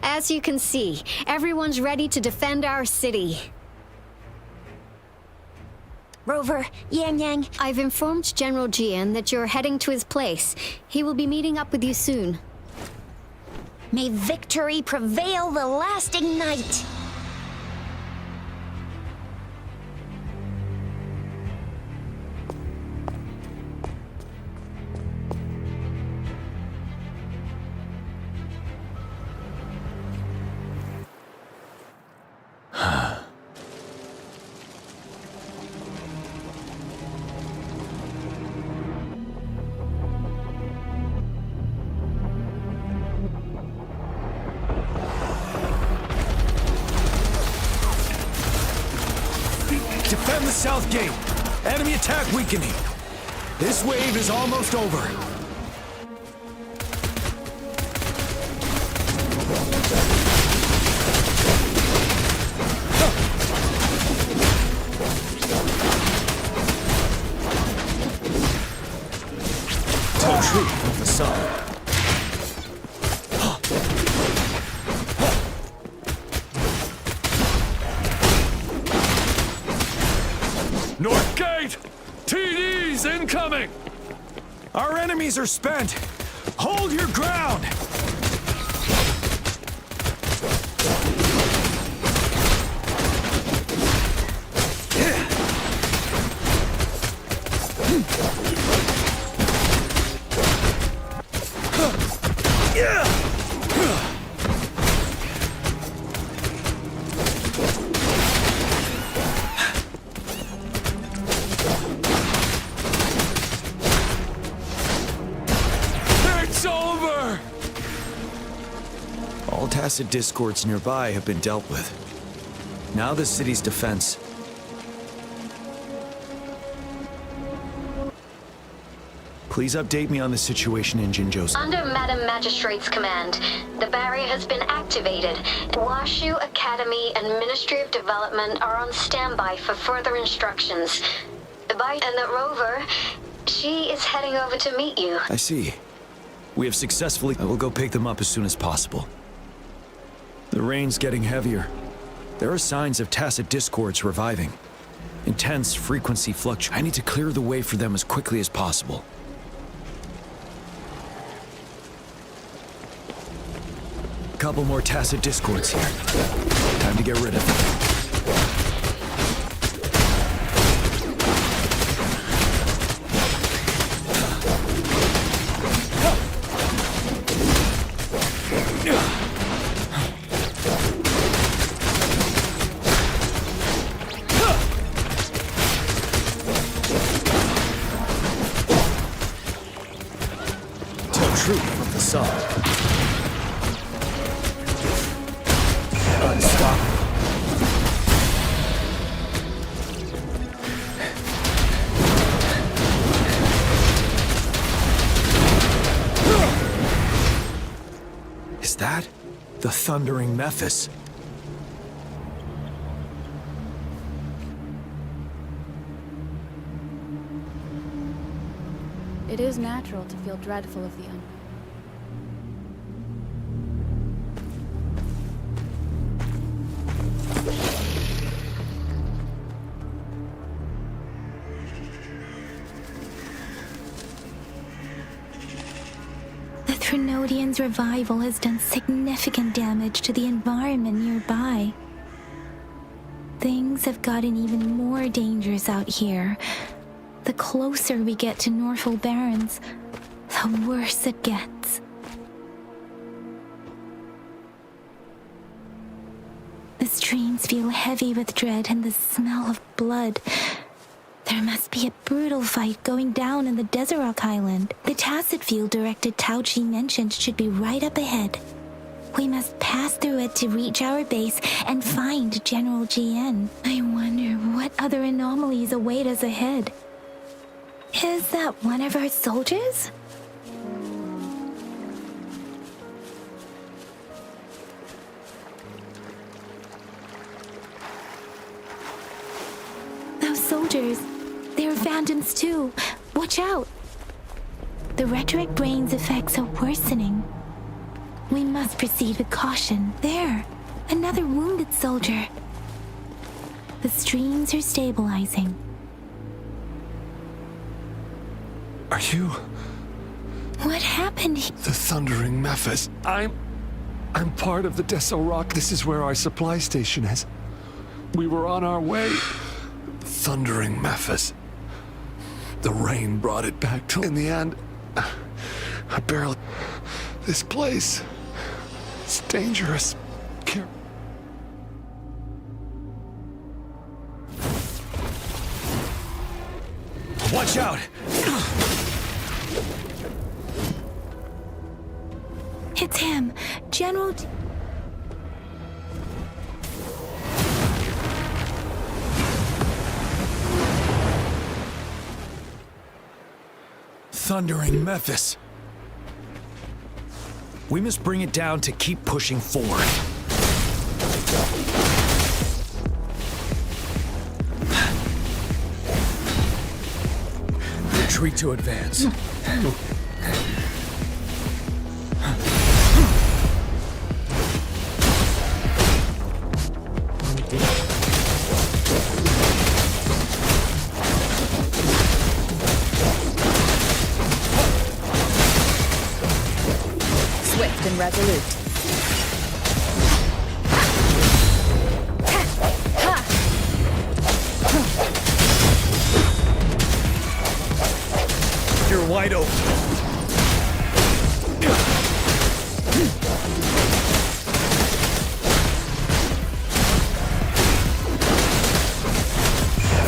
As you can see, everyone's ready to defend our city. Rover, Yang Yang. I've informed General Jian that you're heading to his place. He will be meeting up with you soon. May victory prevail the lasting night. Defend the south gate. Enemy attack weakening. This wave is almost over. Tell truth of the sun. North Gate! TDs incoming! Our enemies are spent. Hold your ground! All tacit discords nearby have been dealt with. Now the city's defense. Please update me on the situation in Jinzhou. Under Madam Magistrate's command, the barrier has been activated. Washu Academy and Ministry of Development are on standby for further instructions. And the Rover, she is heading over to meet you. I see. We have successfully... I will go pick them up as soon as possible. The rain's getting heavier. There are signs of tacit discords reviving. Intense frequency fluctuations. I need to clear the way for them as quickly as possible. Couple more tacit discords here. Time to get rid of them. Tell truth of the sun. Unstoppable. The Thundering Memphis. It is natural to feel dreadful of the unknown. The Threnodian's revival has done significant damage to the environment nearby. Things have gotten even more dangerous out here. The closer we get to Norfolk Barrens, the worse it gets. The streams feel heavy with dread and the smell of blood. There must be a brutal fight going down in the Desert Rock Island. The Tacit field-directed Tao Chi mentioned should be right up ahead. We must pass through it to reach our base and find General GN. I wonder what other anomalies await us ahead. Is that one of our soldiers? Those soldiers, they're phantoms too. Watch out! The retroact brain's effects are worsening. We must proceed with caution. There, another wounded soldier. The streams are stabilizing. Are you... What happened? The Thundering Memphis. I'm part of the Deso Rock. This is where our supply station is. We were on our way. Thundering Memphis. The rain brought it back to... In the end, I barely... This place... It's dangerous. Watch out! It's him, General... Thundering Memphis. We must bring it down to keep pushing forward. Retreat to advance. Swift and resolute. You're wide open.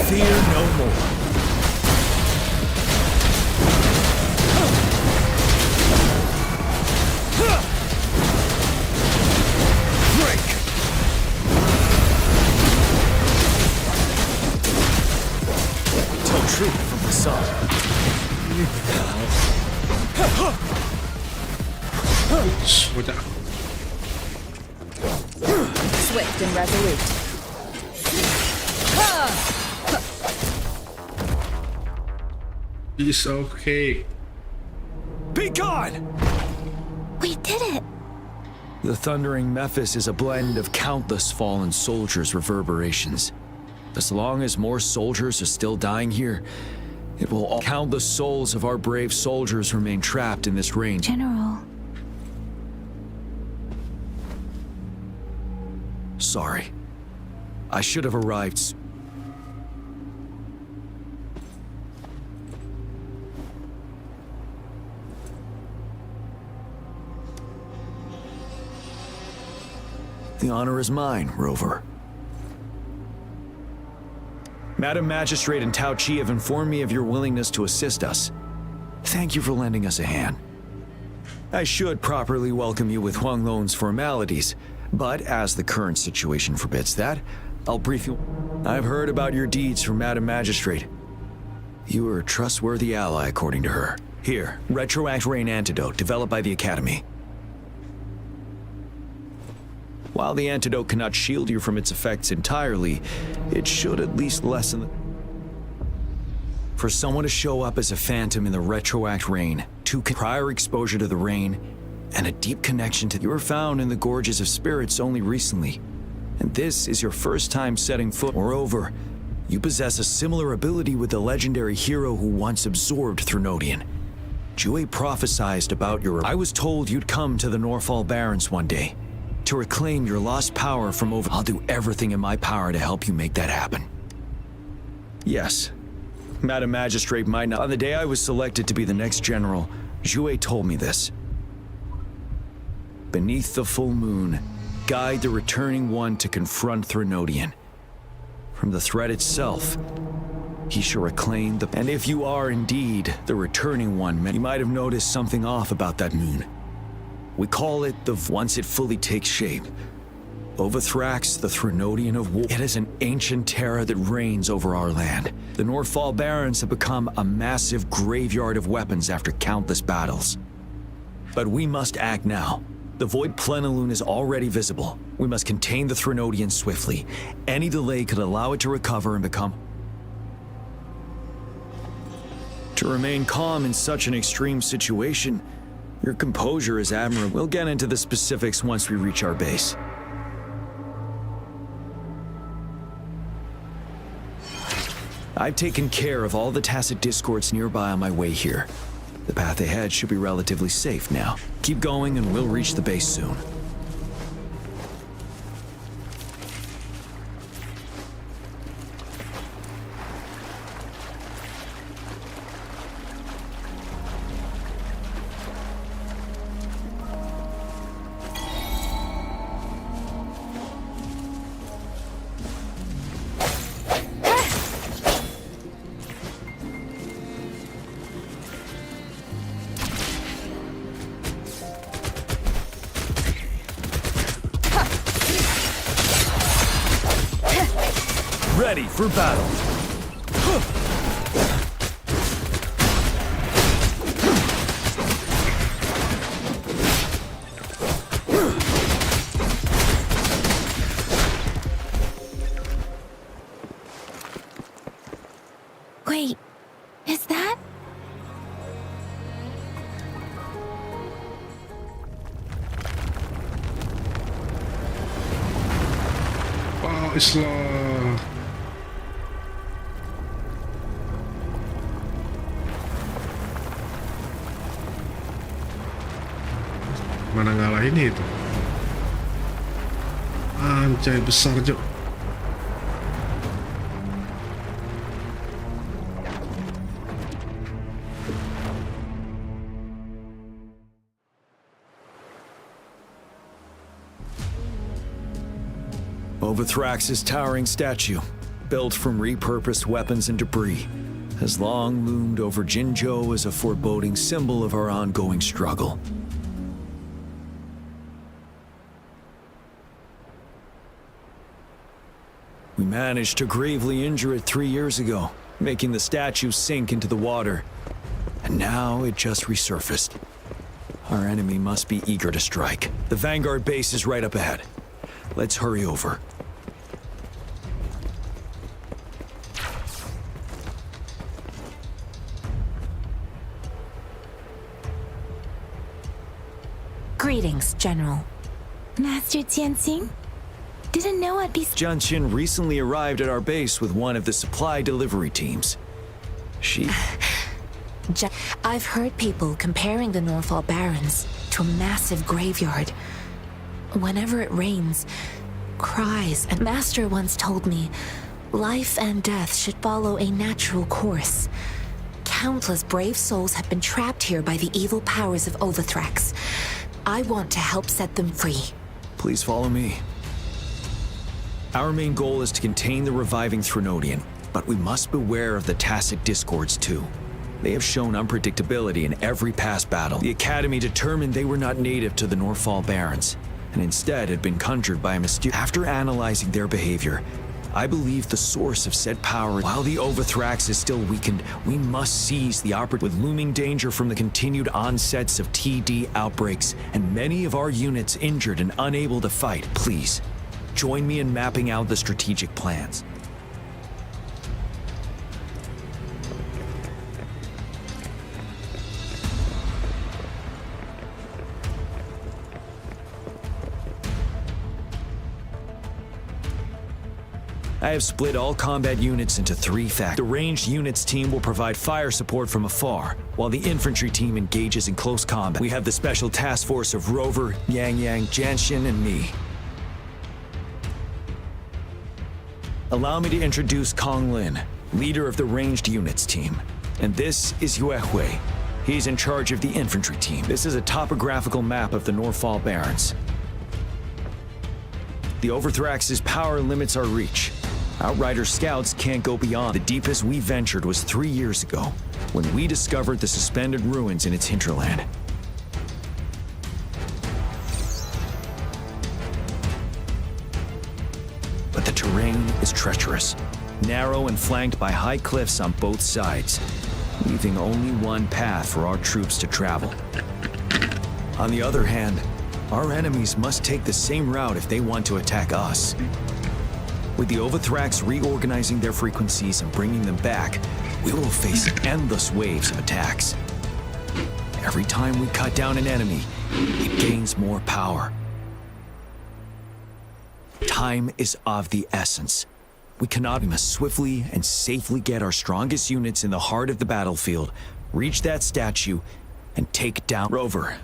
Fear no more. Break. Tell truth from the sun. Swift and resolute. Piece of cake. Be gone! We did it! The Thundering Memphis is a blend of countless fallen soldiers' reverberations. As long as more soldiers are still dying here, it will all countless souls of our brave soldiers remain trapped in this range. General. Sorry. I should have arrived The honor is mine, Rover. Madam Magistrate and Tao Chi have informed me of your willingness to assist us. Thank you for lending us a hand. I should properly welcome you with Huang Lon's formalities, but as the current situation forbids that, I'll brief you. I've heard about your deeds from Madam Magistrate. You are a trustworthy ally, according to her. Here, Retroact Rain Antidote, developed by the Academy. While the antidote cannot shield you from its effects entirely, it should at least lessen the... For someone to show up as a phantom in the retroact rain, prior exposure to the rain, and a deep connection to... You were found in the Gorges of Spirits only recently, and this is your first time setting foot. Moreover, you possess a similar ability with the legendary hero who once absorbed Threnodian. Jue prophesized about your... I was told you'd come to the Norfall Barrens one day, to reclaim your lost power from over... I'll do everything in my power to help you make that happen. Yes, Madam Magistrate might not... On the day I was selected to be the next general, Jue told me this. Beneath the full moon, guide the returning one to confront Threnodian. From the threat itself, he shall reclaim the... And if you are indeed the returning one, you might have noticed something off about that moon. We call it the... Once it fully takes shape, Overthrax, the Threnodian of War. It is an ancient terror that reigns over our land. The Norfall Barrens have become a massive graveyard of weapons after countless battles. But we must act now. The Void Plenilune is already visible. We must contain the Threnodian swiftly. Any delay could allow it to recover and become... To remain calm in such an extreme situation, your composure is admirable. We'll get into the specifics once we reach our base. I've taken care of all the tacit discords nearby on my way here. The path ahead should be relatively safe now. Keep going and we'll reach the base soon. Ready for battle. Wait, is that? Wow, Islam. Mana ngalahin itu? Anjay besar, Jok. Overthrax's towering statue, built from repurposed weapons and debris, has long loomed over Jinzhou as a foreboding symbol of our ongoing struggle. We managed to gravely injure it 3 years ago, making the statue sink into the water. And now it just resurfaced. Our enemy must be eager to strike. The Vanguard base is right up ahead. Let's hurry over. Greetings, General. Master Jianxing? Didn't know I'd be... Jianqin recently arrived at our base with one of the supply delivery teams. I've heard people comparing the Norfall Barrens to a massive graveyard. Whenever it rains, cries, and Master once told me, life and death should follow a natural course. Countless brave souls have been trapped here by the evil powers of Overthrax. I want to help set them free. Please follow me. Our main goal is to contain the reviving Threnodian, but we must beware of the tacit discords too. They have shown unpredictability in every past battle. The Academy determined they were not native to the Norfall Barrens, and instead had been conjured by a mysterious... After analyzing their behavior, I believe the source of said power. While the Overthrax is still weakened, we must seize the opportunity. With looming danger from the continued onsets of TD outbreaks and many of our units injured and unable to fight, please, join me in mapping out the strategic plans. I have split all combat units into 3 factions. The ranged units team will provide fire support from afar, while the infantry team engages in close combat. We have the special task force of Rover, Yang Yang, Janshin, and me. Allow me to introduce Kong Lin, leader of the ranged units team. And this is Yue Hui. He's in charge of the infantry team. This is a topographical map of the Norfall Barrens. The Overthrax's power limits our reach. Outrider scouts can't go beyond. The deepest we ventured was 3 years ago, when we discovered the suspended ruins in its hinterland. But the terrain is treacherous, narrow and flanked by high cliffs on both sides, leaving only one path for our troops to travel. On the other hand, our enemies must take the same route if they want to attack us. With the Overthrax reorganizing their frequencies and bringing them back, we will face endless waves of attacks. Every time we cut down an enemy, it gains more power. Time is of the essence. We must swiftly and safely get our strongest units in the heart of the battlefield, reach that statue, and take down Rover.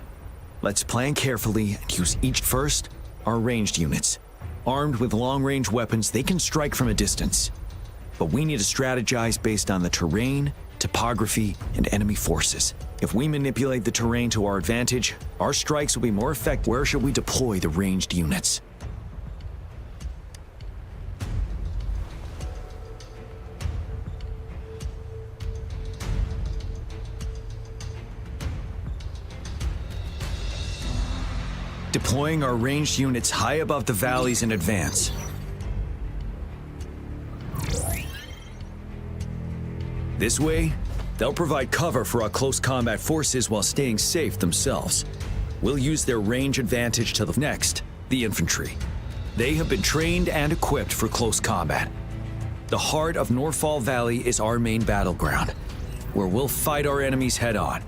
Let's plan carefully and use each. First, our ranged units. Armed with long-range weapons, they can strike from a distance. But we need to strategize based on the terrain, topography, and enemy forces. If we manipulate the terrain to our advantage, our strikes will be more effective. Where should we deploy the ranged units? Deploying our ranged units high above the valleys in advance. This way, they'll provide cover for our close combat forces while staying safe themselves. We'll use their range advantage to the next, the infantry. They have been trained and equipped for close combat. The heart of Norfall Valley is our main battleground, where we'll fight our enemies head-on.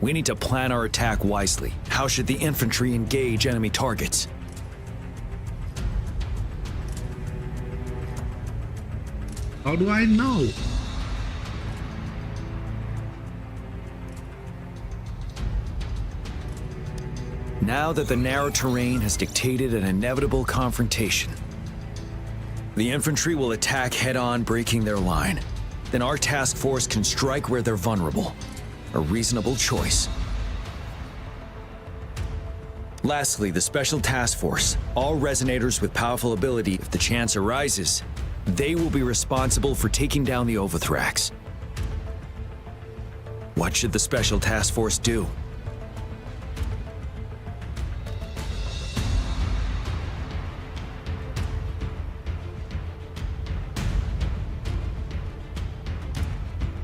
We need to plan our attack wisely. How should the infantry engage enemy targets? How do I know? Now that the narrow terrain has dictated an inevitable confrontation, the infantry will attack head-on, breaking their line. Then our task force can strike where they're vulnerable. A reasonable choice. Lastly, the Special Task Force. All resonators with powerful ability, if the chance arises, they will be responsible for taking down the Overthrax. What should the Special Task Force do?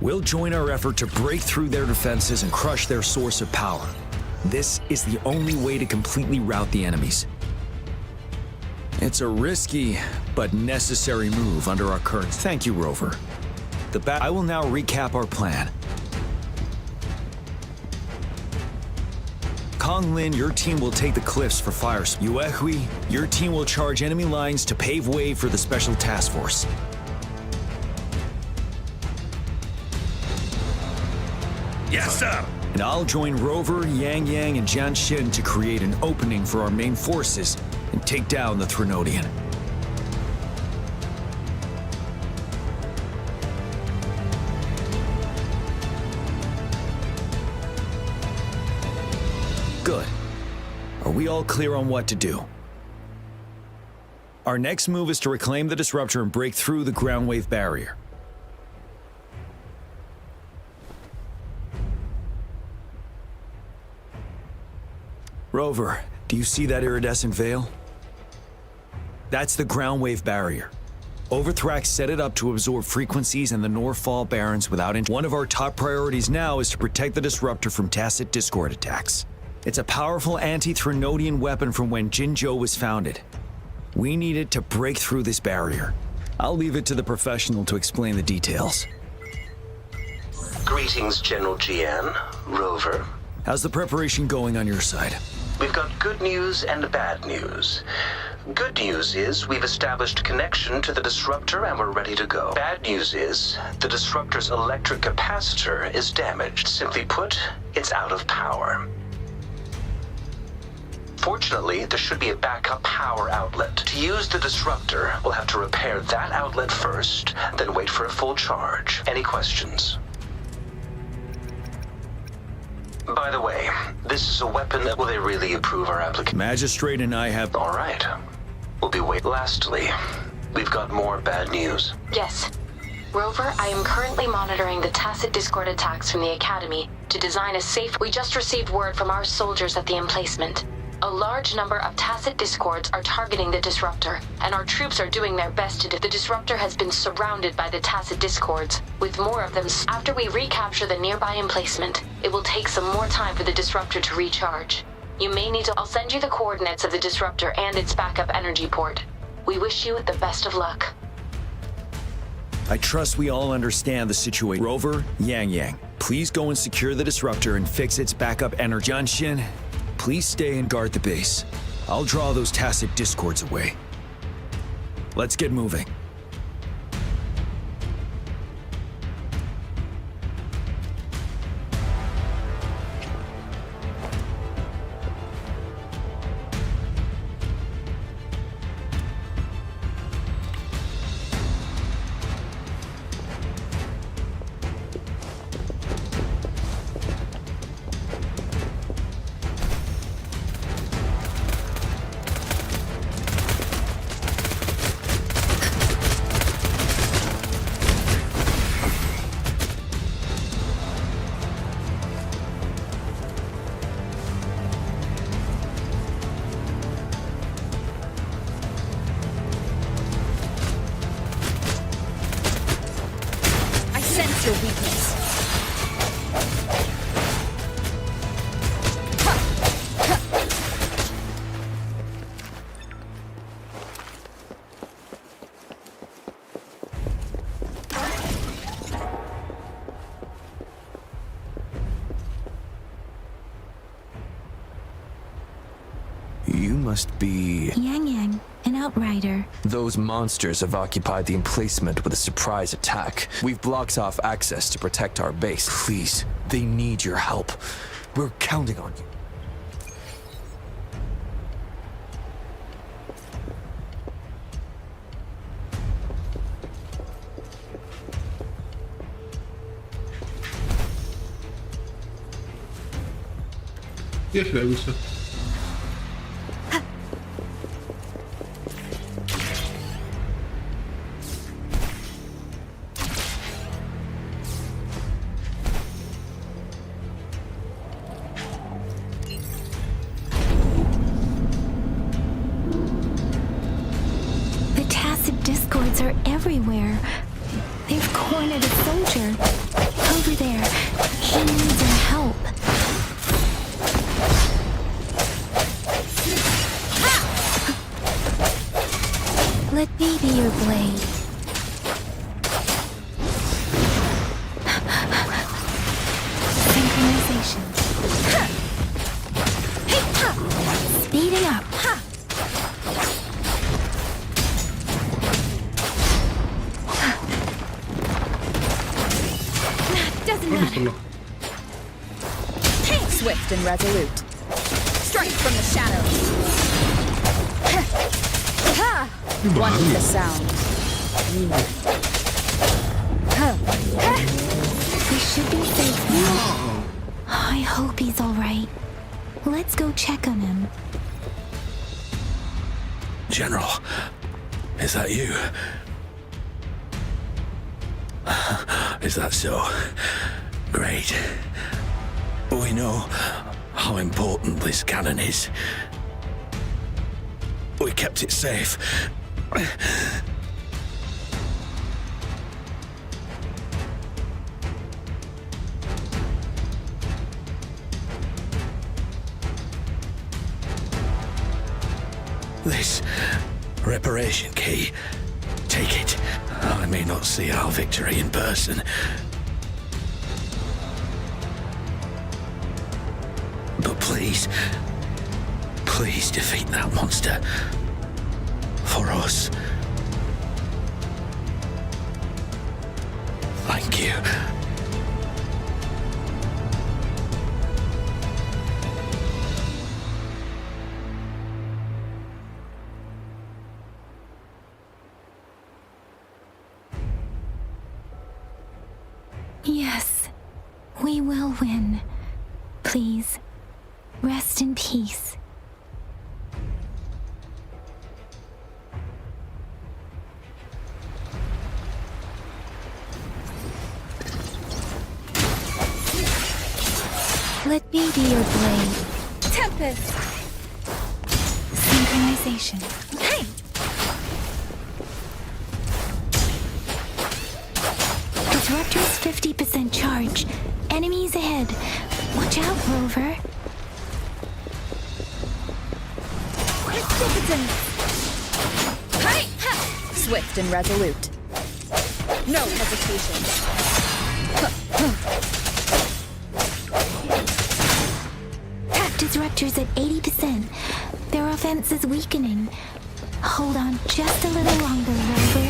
We'll join our effort to break through their defenses and crush their source of power. This is the only way to completely rout the enemies. It's a risky, but necessary move under our current. Thank you, Rover. I will now recap our plan. Kong Lin, your team will take the cliffs for fire. Yue Hui, your team will charge enemy lines to pave way for the Special Task Force. Yes, sir! And I'll join Rover, Yang Yang, and Janshin to create an opening for our main forces and take down the Threnodian. Good. Are we all clear on what to do? Our next move is to reclaim the disruptor and break through the ground wave barrier. Rover, do you see that iridescent veil? That's the ground wave barrier. Overthrax set it up to absorb frequencies in the Northfall Barrens without one of our top priorities now is to protect the disruptor from tacit discord attacks. It's a powerful anti-Threnodian weapon from when Jinzhou was founded. We need it to break through this barrier. I'll leave it to the professional to explain the details. Greetings, General Jian, Rover. How's the preparation going on your side? We've got good news and bad news. Good news is we've established connection to the disruptor and we're ready to go. Bad news is the disruptor's electric capacitor is damaged. Simply put, it's out of power. Fortunately, there should be a backup power outlet. To use the disruptor, we'll have to repair that outlet first, then wait for a full charge. Any questions? By the way, this is a weapon that will they really approve our application? Magistrate and I have... All right. We'll be waiting. Lastly, we've got more bad news. Yes. Rover, I am currently monitoring the tacit discord attacks from the Academy to design a safe... We just received word from our soldiers at the emplacement. A large number of tacit discords are targeting the disruptor, and our troops are doing their best to... The disruptor has been surrounded by the tacit discords, with more of them... After we recapture the nearby emplacement, it will take some more time for the disruptor to recharge. You may need to... I'll send you the coordinates of the disruptor and its backup energy port. We wish you the best of luck. I trust we all understand the situation. Rover, Yang, please go and secure the disruptor and fix its backup energy. Jianshin, please stay and guard the base. I'll draw those tacit discords away. Let's get moving. Your weakness. You must be... Yang, an outrider. Those monsters have occupied the emplacement with a surprise attack. We've blocked off access to protect our base. Please, they need your help. We're counting on you. Ya nggak bisa. The tacit discords are everywhere. They've cornered a soldier. Over there. He needs our help. Let me be your blade. Synchronization. Speeding up. Doesn't matter. Swift and resolute. Strike from the shadows. One with the sound. We should be safe now. I hope he's all right. Let's go check on him. General, is that you? Is that so? Great. We know how important this cannon is. We kept it safe. This reparation key. Take it. I may not see our victory in person, but please defeat that monster. For us. Thank you. Yes, we will win. Please, rest in peace. Let me be your blade. Tempest! Synchronization. Hey! Disruptor's 50% charge. Enemies ahead. Watch out, Rover. Precipitant! Hey! Ha! Swift and resolute. No hesitation. Disruptor's at 80%. Their offense is weakening. Hold on just a little longer, Rover.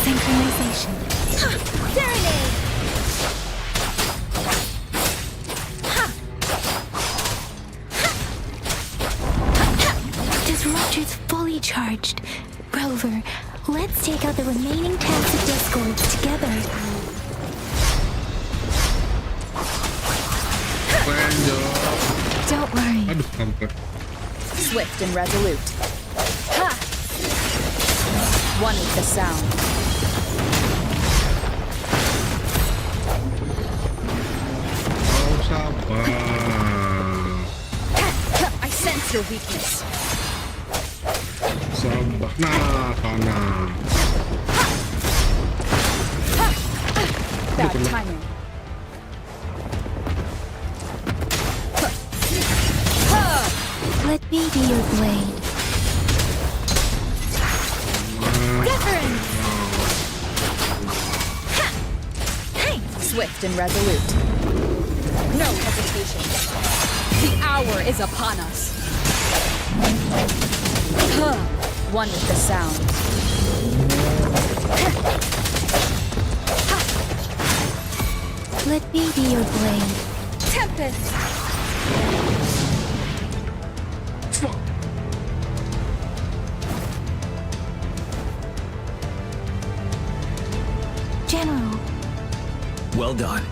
Synchronization. Serenade! Disruptor's fully charged. Rover, let's take out the remaining tacit discords together. Don't worry. Aduh, kampret. Swift and resolute. Ha! One with the sound. Oh, sabar. I sense your weakness. Sabar. Nah, tanah. Bad timing. Let me be your blade. Wuthering! Hey! Swift and resolute. No hesitation. The hour is upon us. One with the sound. Let me be your blade. Tempest! General. Well done.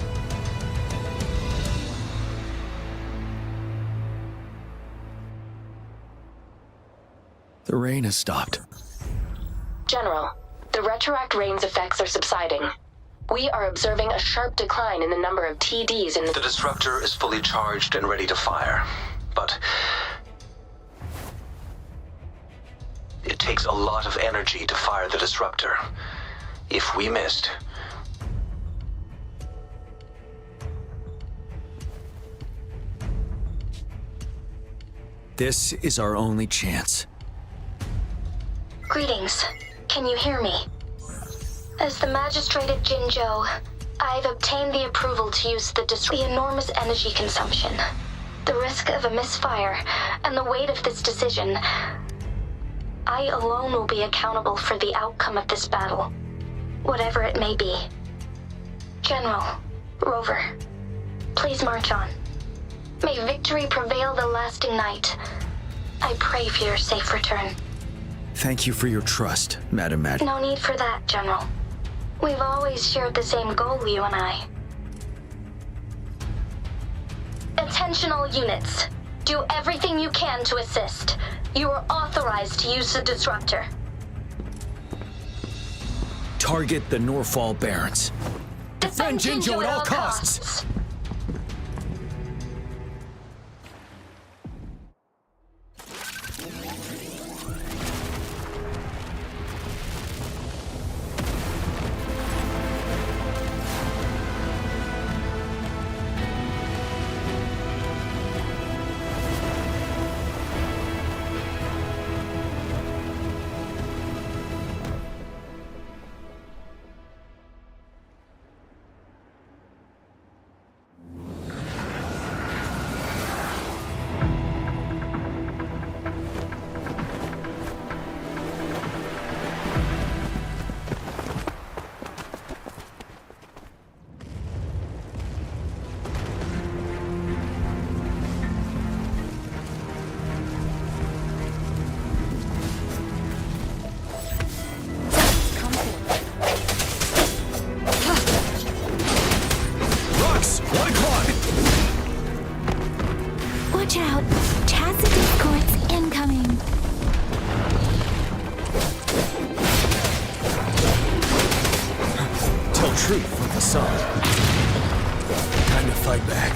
The rain has stopped. General, the retroact rain's effects are subsiding. We are observing a sharp decline in the number of TDs in The disruptor is fully charged and ready to fire, but it takes a lot of energy to fire the disruptor. If we missed, This is our only chance. Greetings. Can you hear me? As the magistrate at Jinzhou, I've obtained the approval to use the enormous energy consumption, the risk of a misfire, and the weight of this decision. I alone will be accountable for the outcome of this battle, whatever it may be. General, Rover, please march on. May victory prevail the lasting night. I pray for your safe return. Thank you for your trust, Madam Mad. No need for that, General. We've always shared the same goal, you and I. Attention all units. Do everything you can to assist. You are authorized to use the disruptor. Target the Norfall Barons. Defend Jinzhou at all costs! truth from the sun. Time to fight back.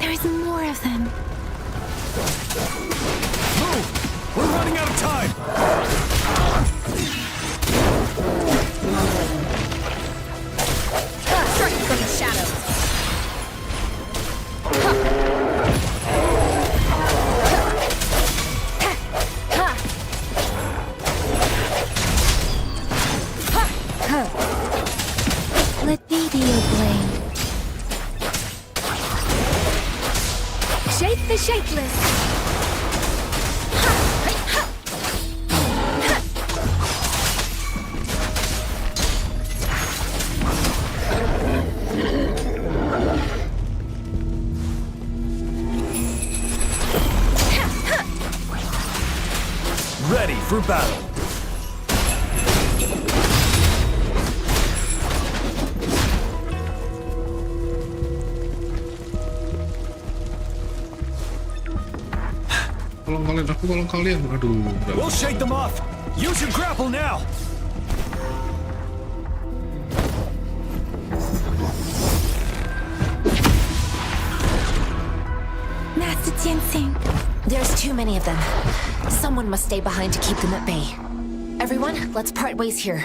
There's more of them. Move! We're running out of time! Strike from the shadows. Let me be your blade. Shake the shakeless. Ready for battle. Tolong kalian. Aduh. We'll shake them off. Use your grapple now. Master Tianxing. There's too many of them. Someone must stay behind to keep them at bay. Everyone, let's part ways here.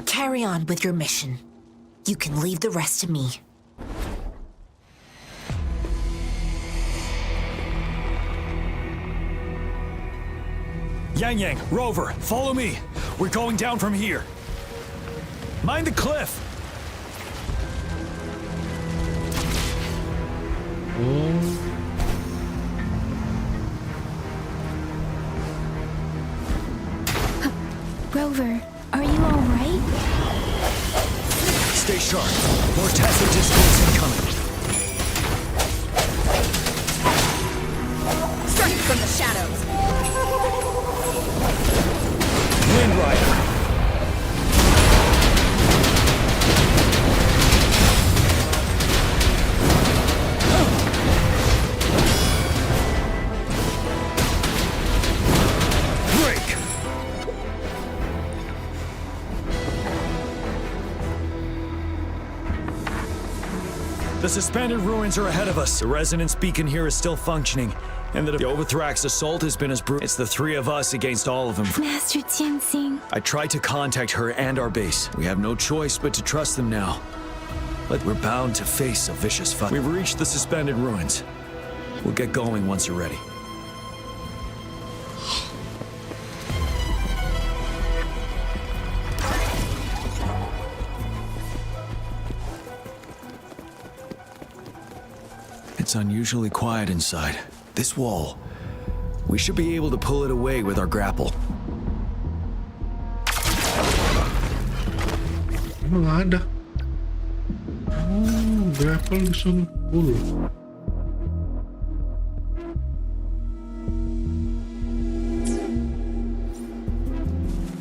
Carry on with your mission. You can leave the rest to me. Yang Yang, Rover, follow me. We're going down from here. Mind the cliff. Rover, are you alright? Stay sharp. More tacit discourse incoming. Strike from the shadows. Wind Rider. Break. The suspended ruins are ahead of us. The resonance beacon here is still functioning. And the Overthrax assault has been as brutal. It's the three of us against all of them. Master Tianxing. I tried to contact her and our base. We have no choice but to trust them now. But we're bound to face a vicious fight. We've reached the suspended ruins. We'll get going once you're ready. It's unusually quiet inside. This wall, we should be able to pull it away with our grapple. Emang ada. Oh, grapple disuruh pull.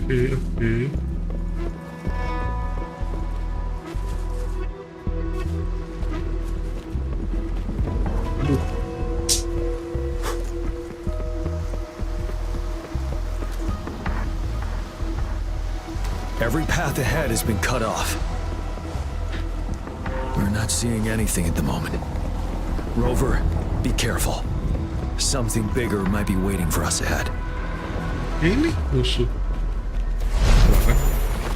Oke. Aduh. Every path ahead has been cut off. We're not seeing anything at the moment. Rover, be careful. Something bigger might be waiting for us ahead. Ini musuh.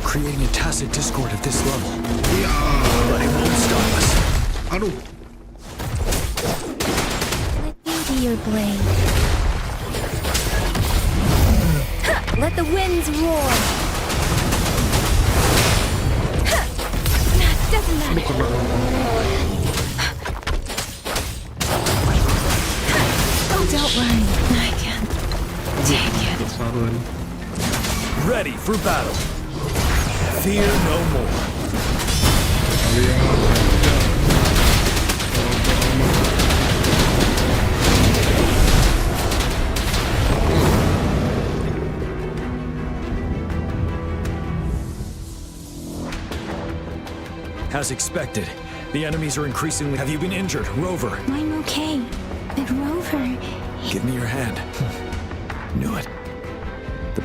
Creating a tacit discord at this level. But it won't stop us. Aduh. Let me be your blade. Let the winds roar. Doesn't matter. Oh, don't worry. I can take it. Ready for battle. Fear no more. As expected, the enemies are increasingly... Have you been injured, Rover? I'm okay. But Rover... Give me your hand. Knew it.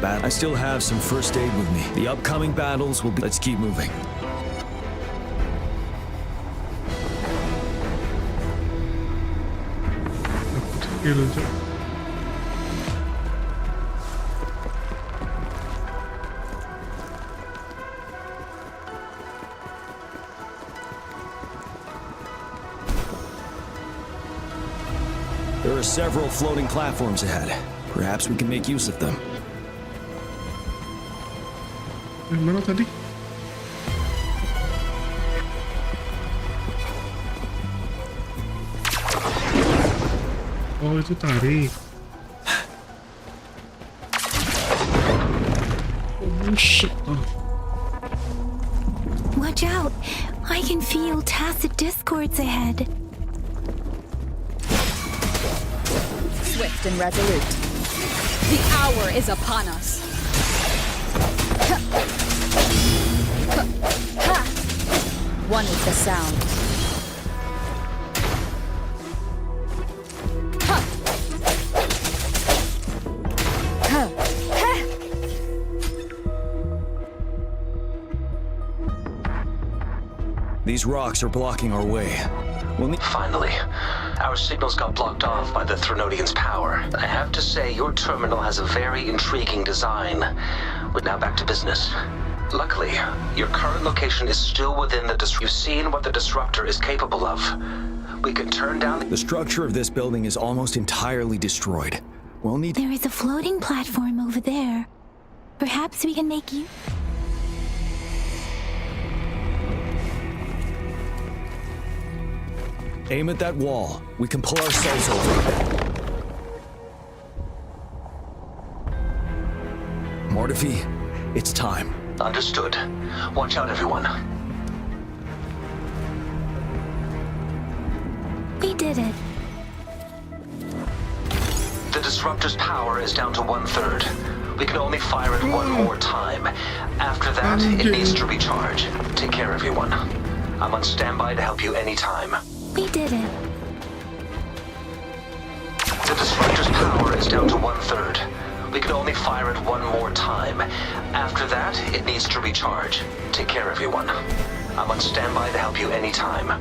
I still have some first aid with me. The upcoming battles will be... Let's keep moving. There are several floating platforms ahead. Perhaps we can make use of them. Mana tadi? Oh, itu tarik. Oh shit. Oh. Watch out! I can feel tacit discords ahead. Swift and resolute. The hour is upon us. One is the sound. These rocks are blocking our way. Finally, our signals got blocked off by the Threnodian's power. I have to say, your terminal has a very intriguing design. But now back to business. Luckily, your current location is still within the You've seen what the disruptor is capable of. We can turn down... The structure of this building is almost entirely destroyed. We'll need... There is a floating platform over there. Perhaps we can make you... Aim at that wall. We can pull ourselves over. Mortifi, it's time. Understood. Watch out, everyone. We did it. The disruptor's power is down to 1/3. We can only fire it one more time. After that, it needs to recharge. Take care, everyone. I'm on standby to help you anytime. We did it. The disruptor's power is down to 1/3. We can only fire it one more time. After that, it needs to recharge. Take care, everyone. I'm on standby to help you anytime.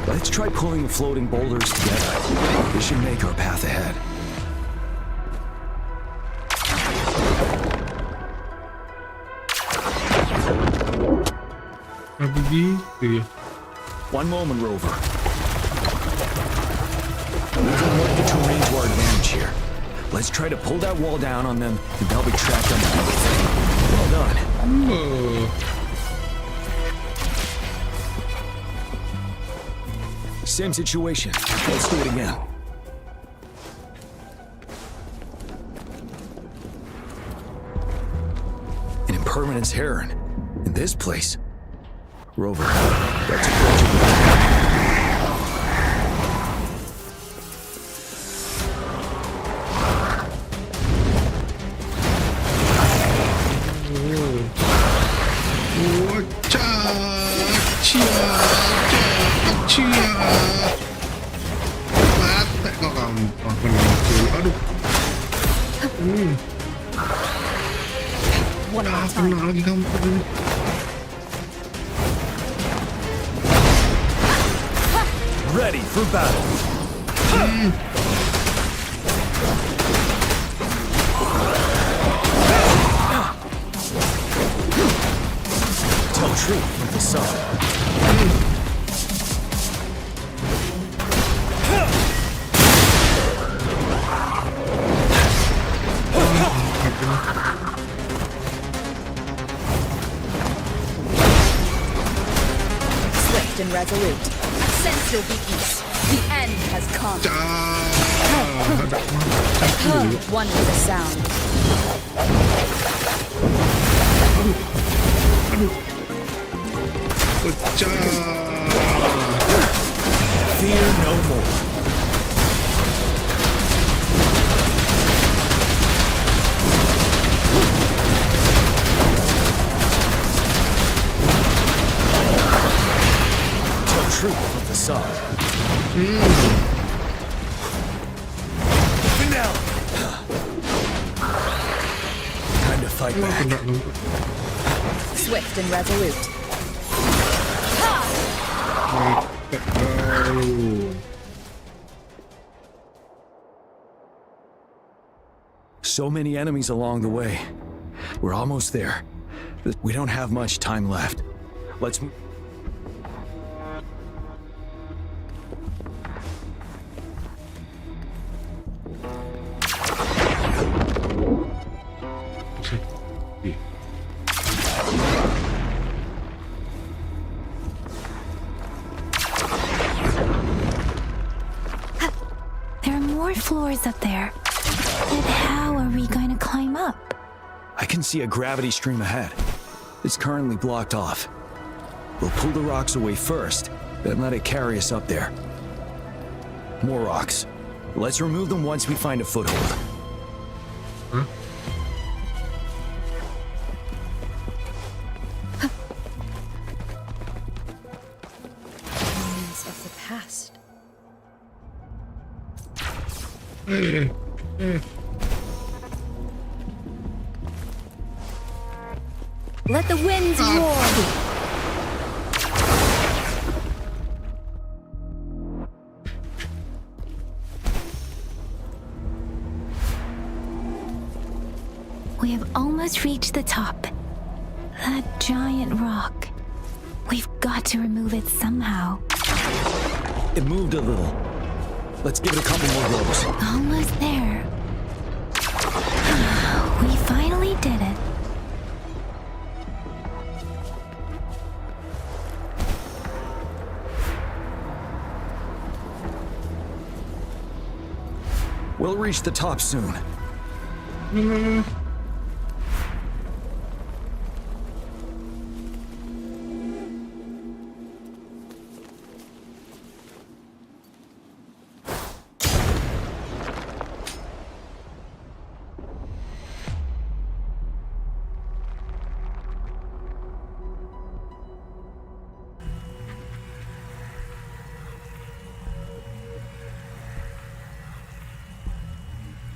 Let's try pulling the floating boulders together. This should make our path ahead. One moment, Rover. We can work the terrain to our advantage here. Let's try to pull that wall down on them, and they'll be trapped underneath. Well done. Same situation. Let's do it again. An impermanence heron. In this place. Rover, that's approachable. One more time. Ready for battle. Tell truth with the sun. Swift and resolute. Sense your weakness. The end has come. One with a sound. Fear no more. right back. Swift and resolute. So many enemies along the way. We're almost there. We don't have much time left. Let's move. There are more floors up there. But how are we going to climb up? I can see a gravity stream ahead. It's currently blocked off. We'll pull the rocks away first, then let it carry us up there. More rocks. Let's remove them once we find a foothold. Huh? Memories of the past. Let the winds roar. We have almost reached the top. That giant rock. We've got to remove it somehow. It moved a little. Let's give it a couple more goes. Almost there. We finally did it. We'll reach the top soon.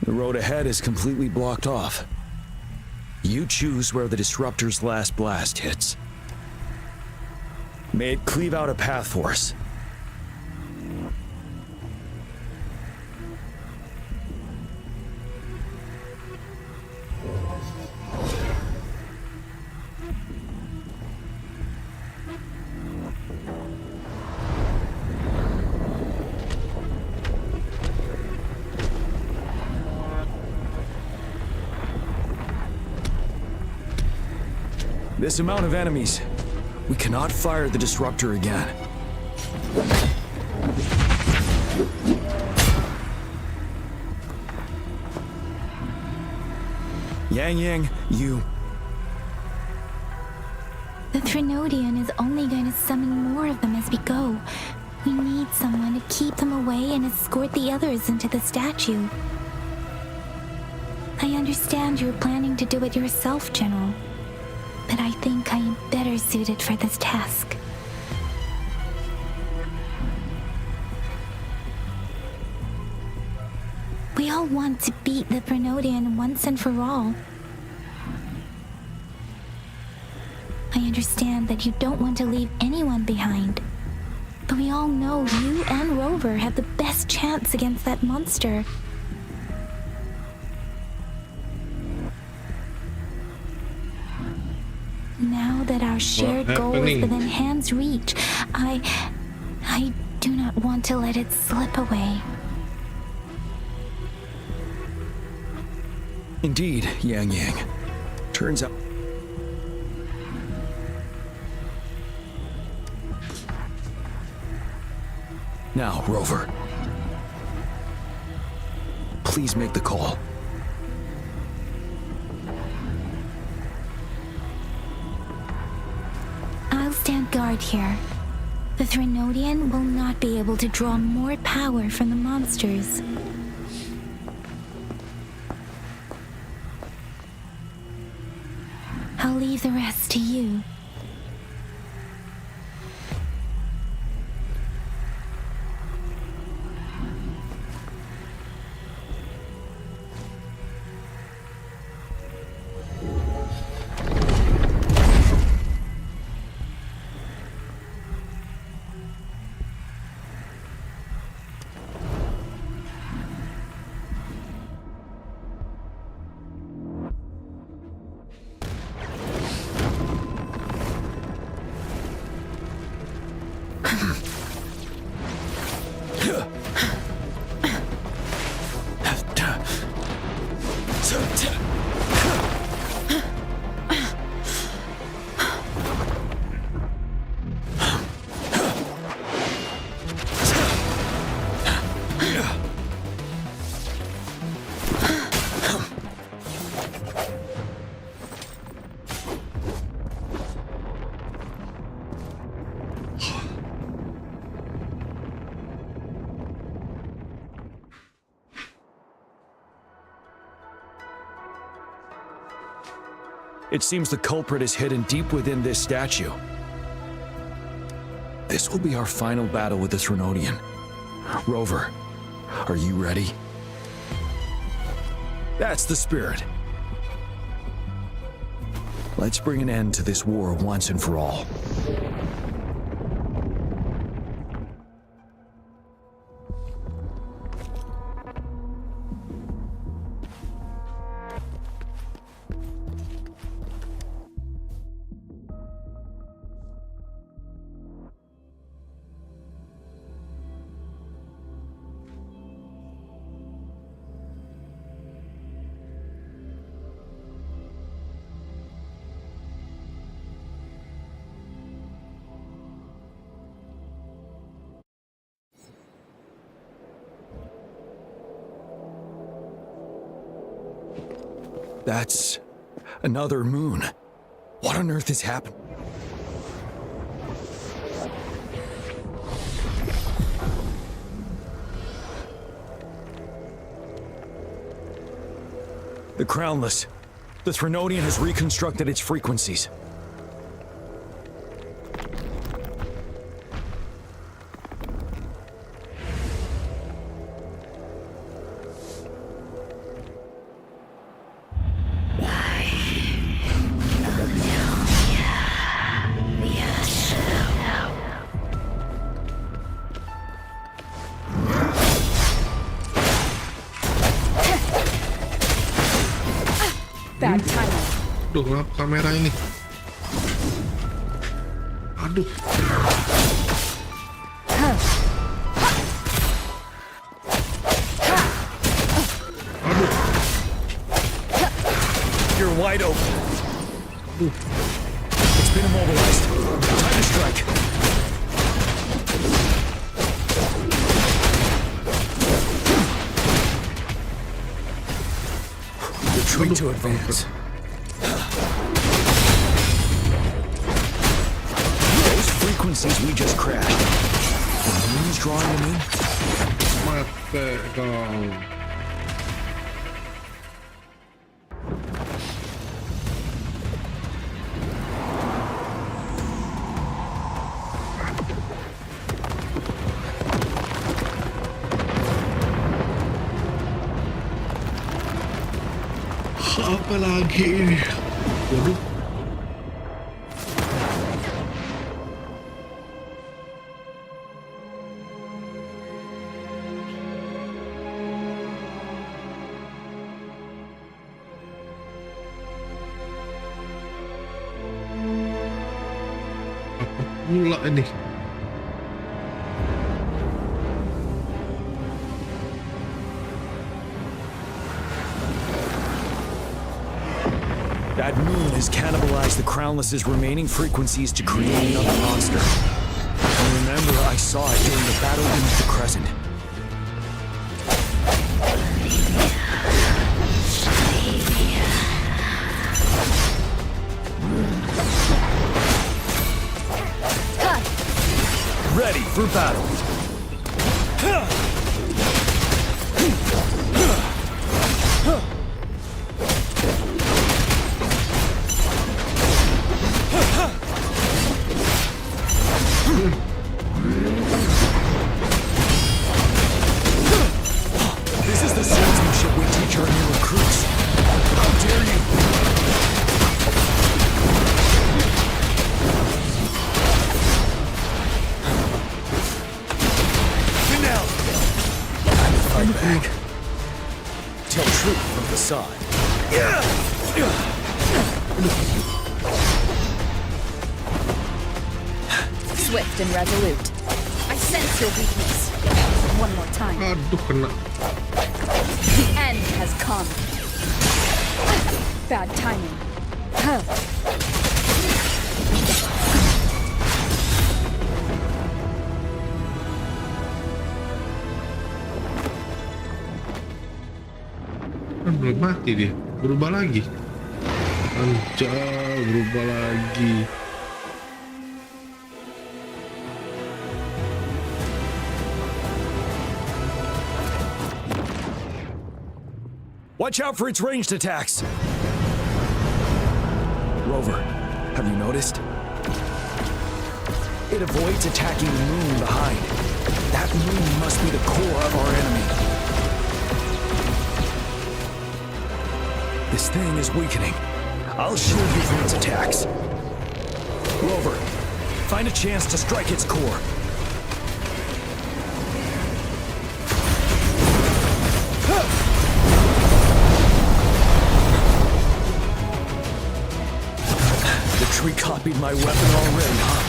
The road ahead is completely blocked off. You choose where the disruptor's last blast hits. May it cleave out a path for us. This amount of enemies, we cannot fire the disruptor again. Yang, you... The Trinodian is only going to summon more of them as we go. We need someone to keep them away and escort the others into the statue. I understand you're planning to do it yourself, General. But I think I am better suited for this task. We all want to beat the Trinodian once and for all. I understand that you don't want to leave anyone behind. But we all know you and Rover have the best chance against that monster. Now that our shared goal is within hand's reach, I do not want to let it slip away. Indeed, Yang. Turns out... Now, Rover. Please make the call. I'll stand guard here. The Trinodian will not be able to draw more power from the monsters. I'll leave the rest to you. It seems the culprit is hidden deep within this statue. This will be our final battle with this Renodian. Rover, are you ready? That's the spirit. Let's bring an end to this war once and for all. That's another moon. What on earth is happening? The Crownless. The Threnodian has reconstructed its frequencies. Bad timing. Duh, kenapa kamera ini? Aduh. Aduh. You're wide open. It's been immobilized. Time to strike. Retreat to advance. Those frequencies we just crashed. The moon's drawing them in. Mate dong. Apa lagi ini? Waduh. Apa pula ini? That moon has cannibalized the Crownless's remaining frequencies to create another monster. And remember, I saw it during the battle beneath the Crescent. Ready for battle. This is the swordsmanship we teach our new recruits. How dare you! Now! Time to fight back. Tell truth from the side. Swift and resolute. I sense your weakness. One more time. Aduh, kena. The end has come. Bad timing. Kan belum mati dia. Berubah lagi. Anjay, berubah lagi. Watch out for its ranged attacks. Rover, have you noticed? It avoids attacking the moon behind. That moon must be the core of our enemy. This thing is weakening. I'll shield you from its attacks. Rover, find a chance to strike its core. The tree copied my weapon already, huh?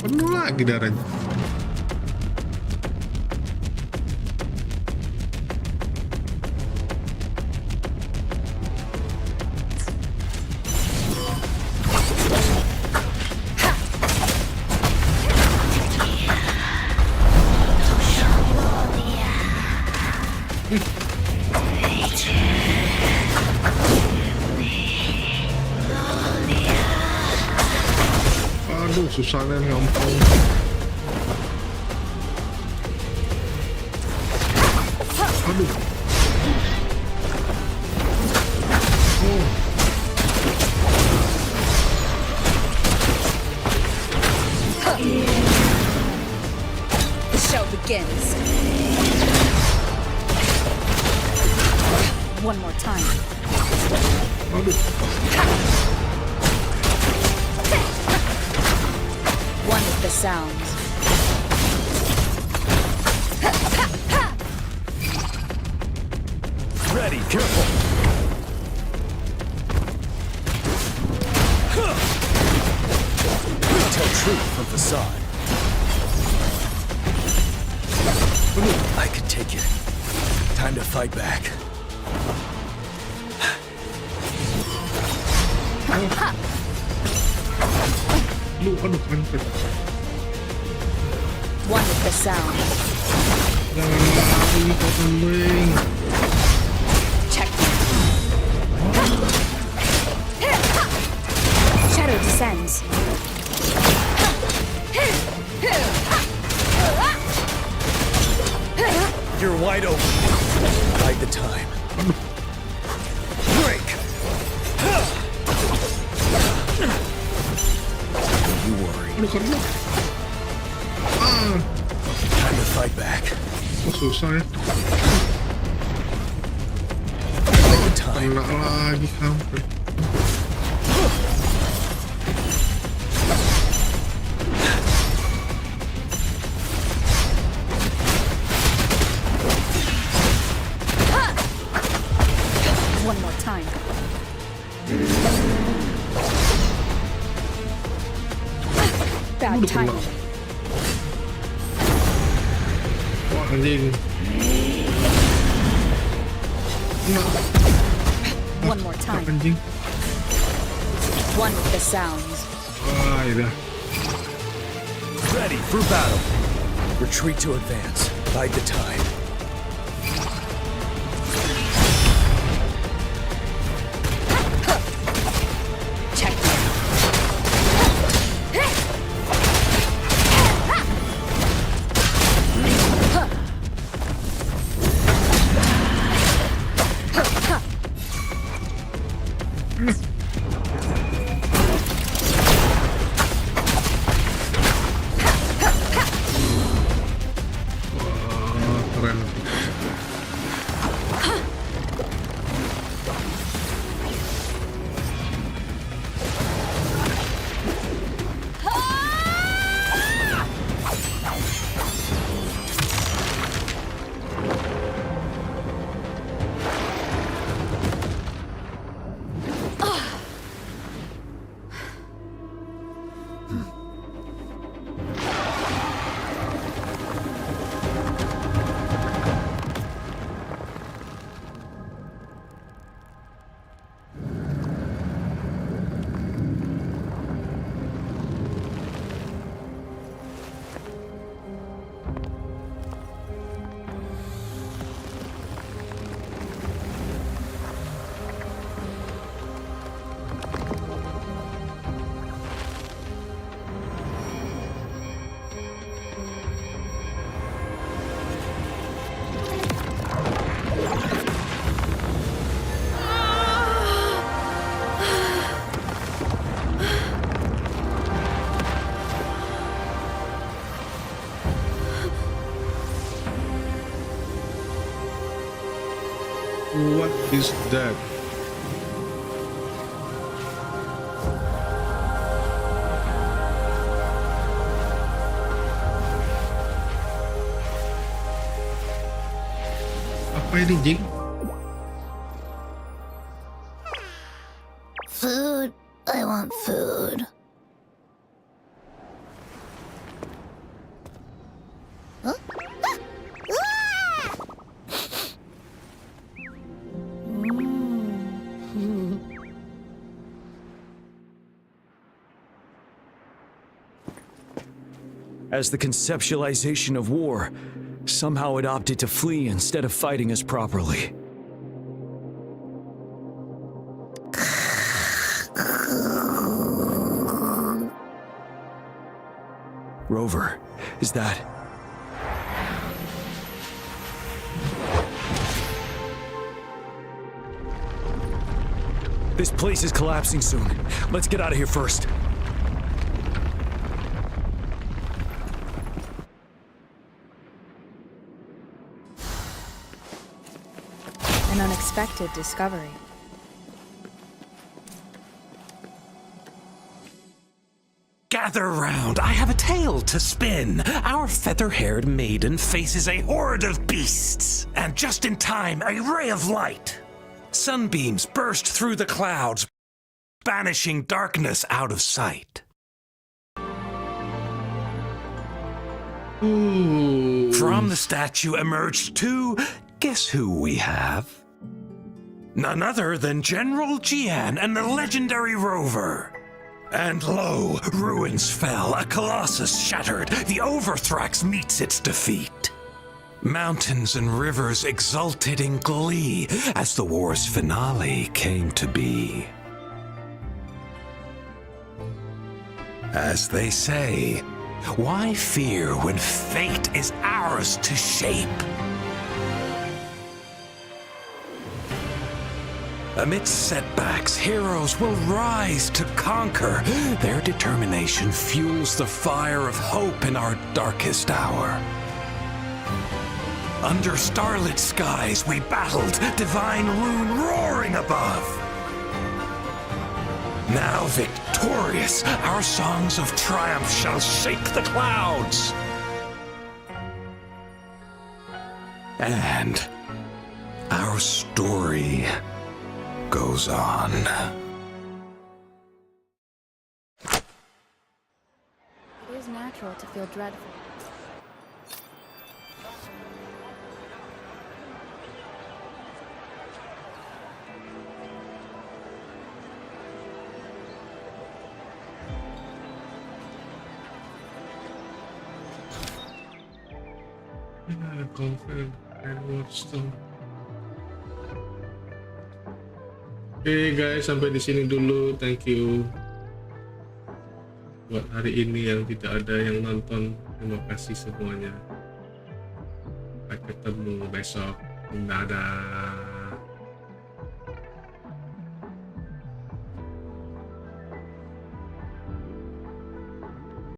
Penuh lagi darahnya. Aduh, susahnya nih ampun. Aduh. Oh. The show begins. One more time. Aduh. One with the sounds. Ready, careful. Tell truth from facade. I can take it. Time to fight back. One with the sound. Check. Shadow descends. You're wide open. Bide the time. Break. Don't you worry. Time to fight back. Susah ya. Kena lagi hampir. One more time. Udah tiny. pernah. Wah anjing. One more time. Anjing. One with the sounds. Wah ya. Ready for battle. Retreat to advance. Bide the time. Keren. What is that? Apa ini, Jing? Food. I want food. Huh? As the conceptualization of war, somehow it opted to flee instead of fighting us properly. Rover, is that... This place is collapsing soon. Let's get out of here first. An unexpected discovery. Gather round, I have a tale to spin. Our feather-haired maiden faces a horde of beasts. And just in time, a ray of light. Sunbeams burst through the clouds, banishing darkness out of sight. From the statue emerged two... Guess who we have? None other than General Jian and the legendary Rover. And lo, ruins fell, a colossus shattered, the Overthrax meets its defeat. Mountains and rivers exulted in glee as the war's finale came to be. As they say, why fear when fate is ours to shape? Amidst setbacks, heroes will rise to conquer. Their determination fuels the fire of hope in our darkest hour. Under starlit skies we battled, divine rune roaring above. Now victorious, our songs of triumph shall shake the clouds. And our story goes on. It is natural to feel dreadful. Confirm and Waterstone. Oke guys, sampai di sini dulu. Thank you buat hari ini yang tidak ada yang nonton. Terima kasih semuanya. Sampai ketemu besok. Dadah.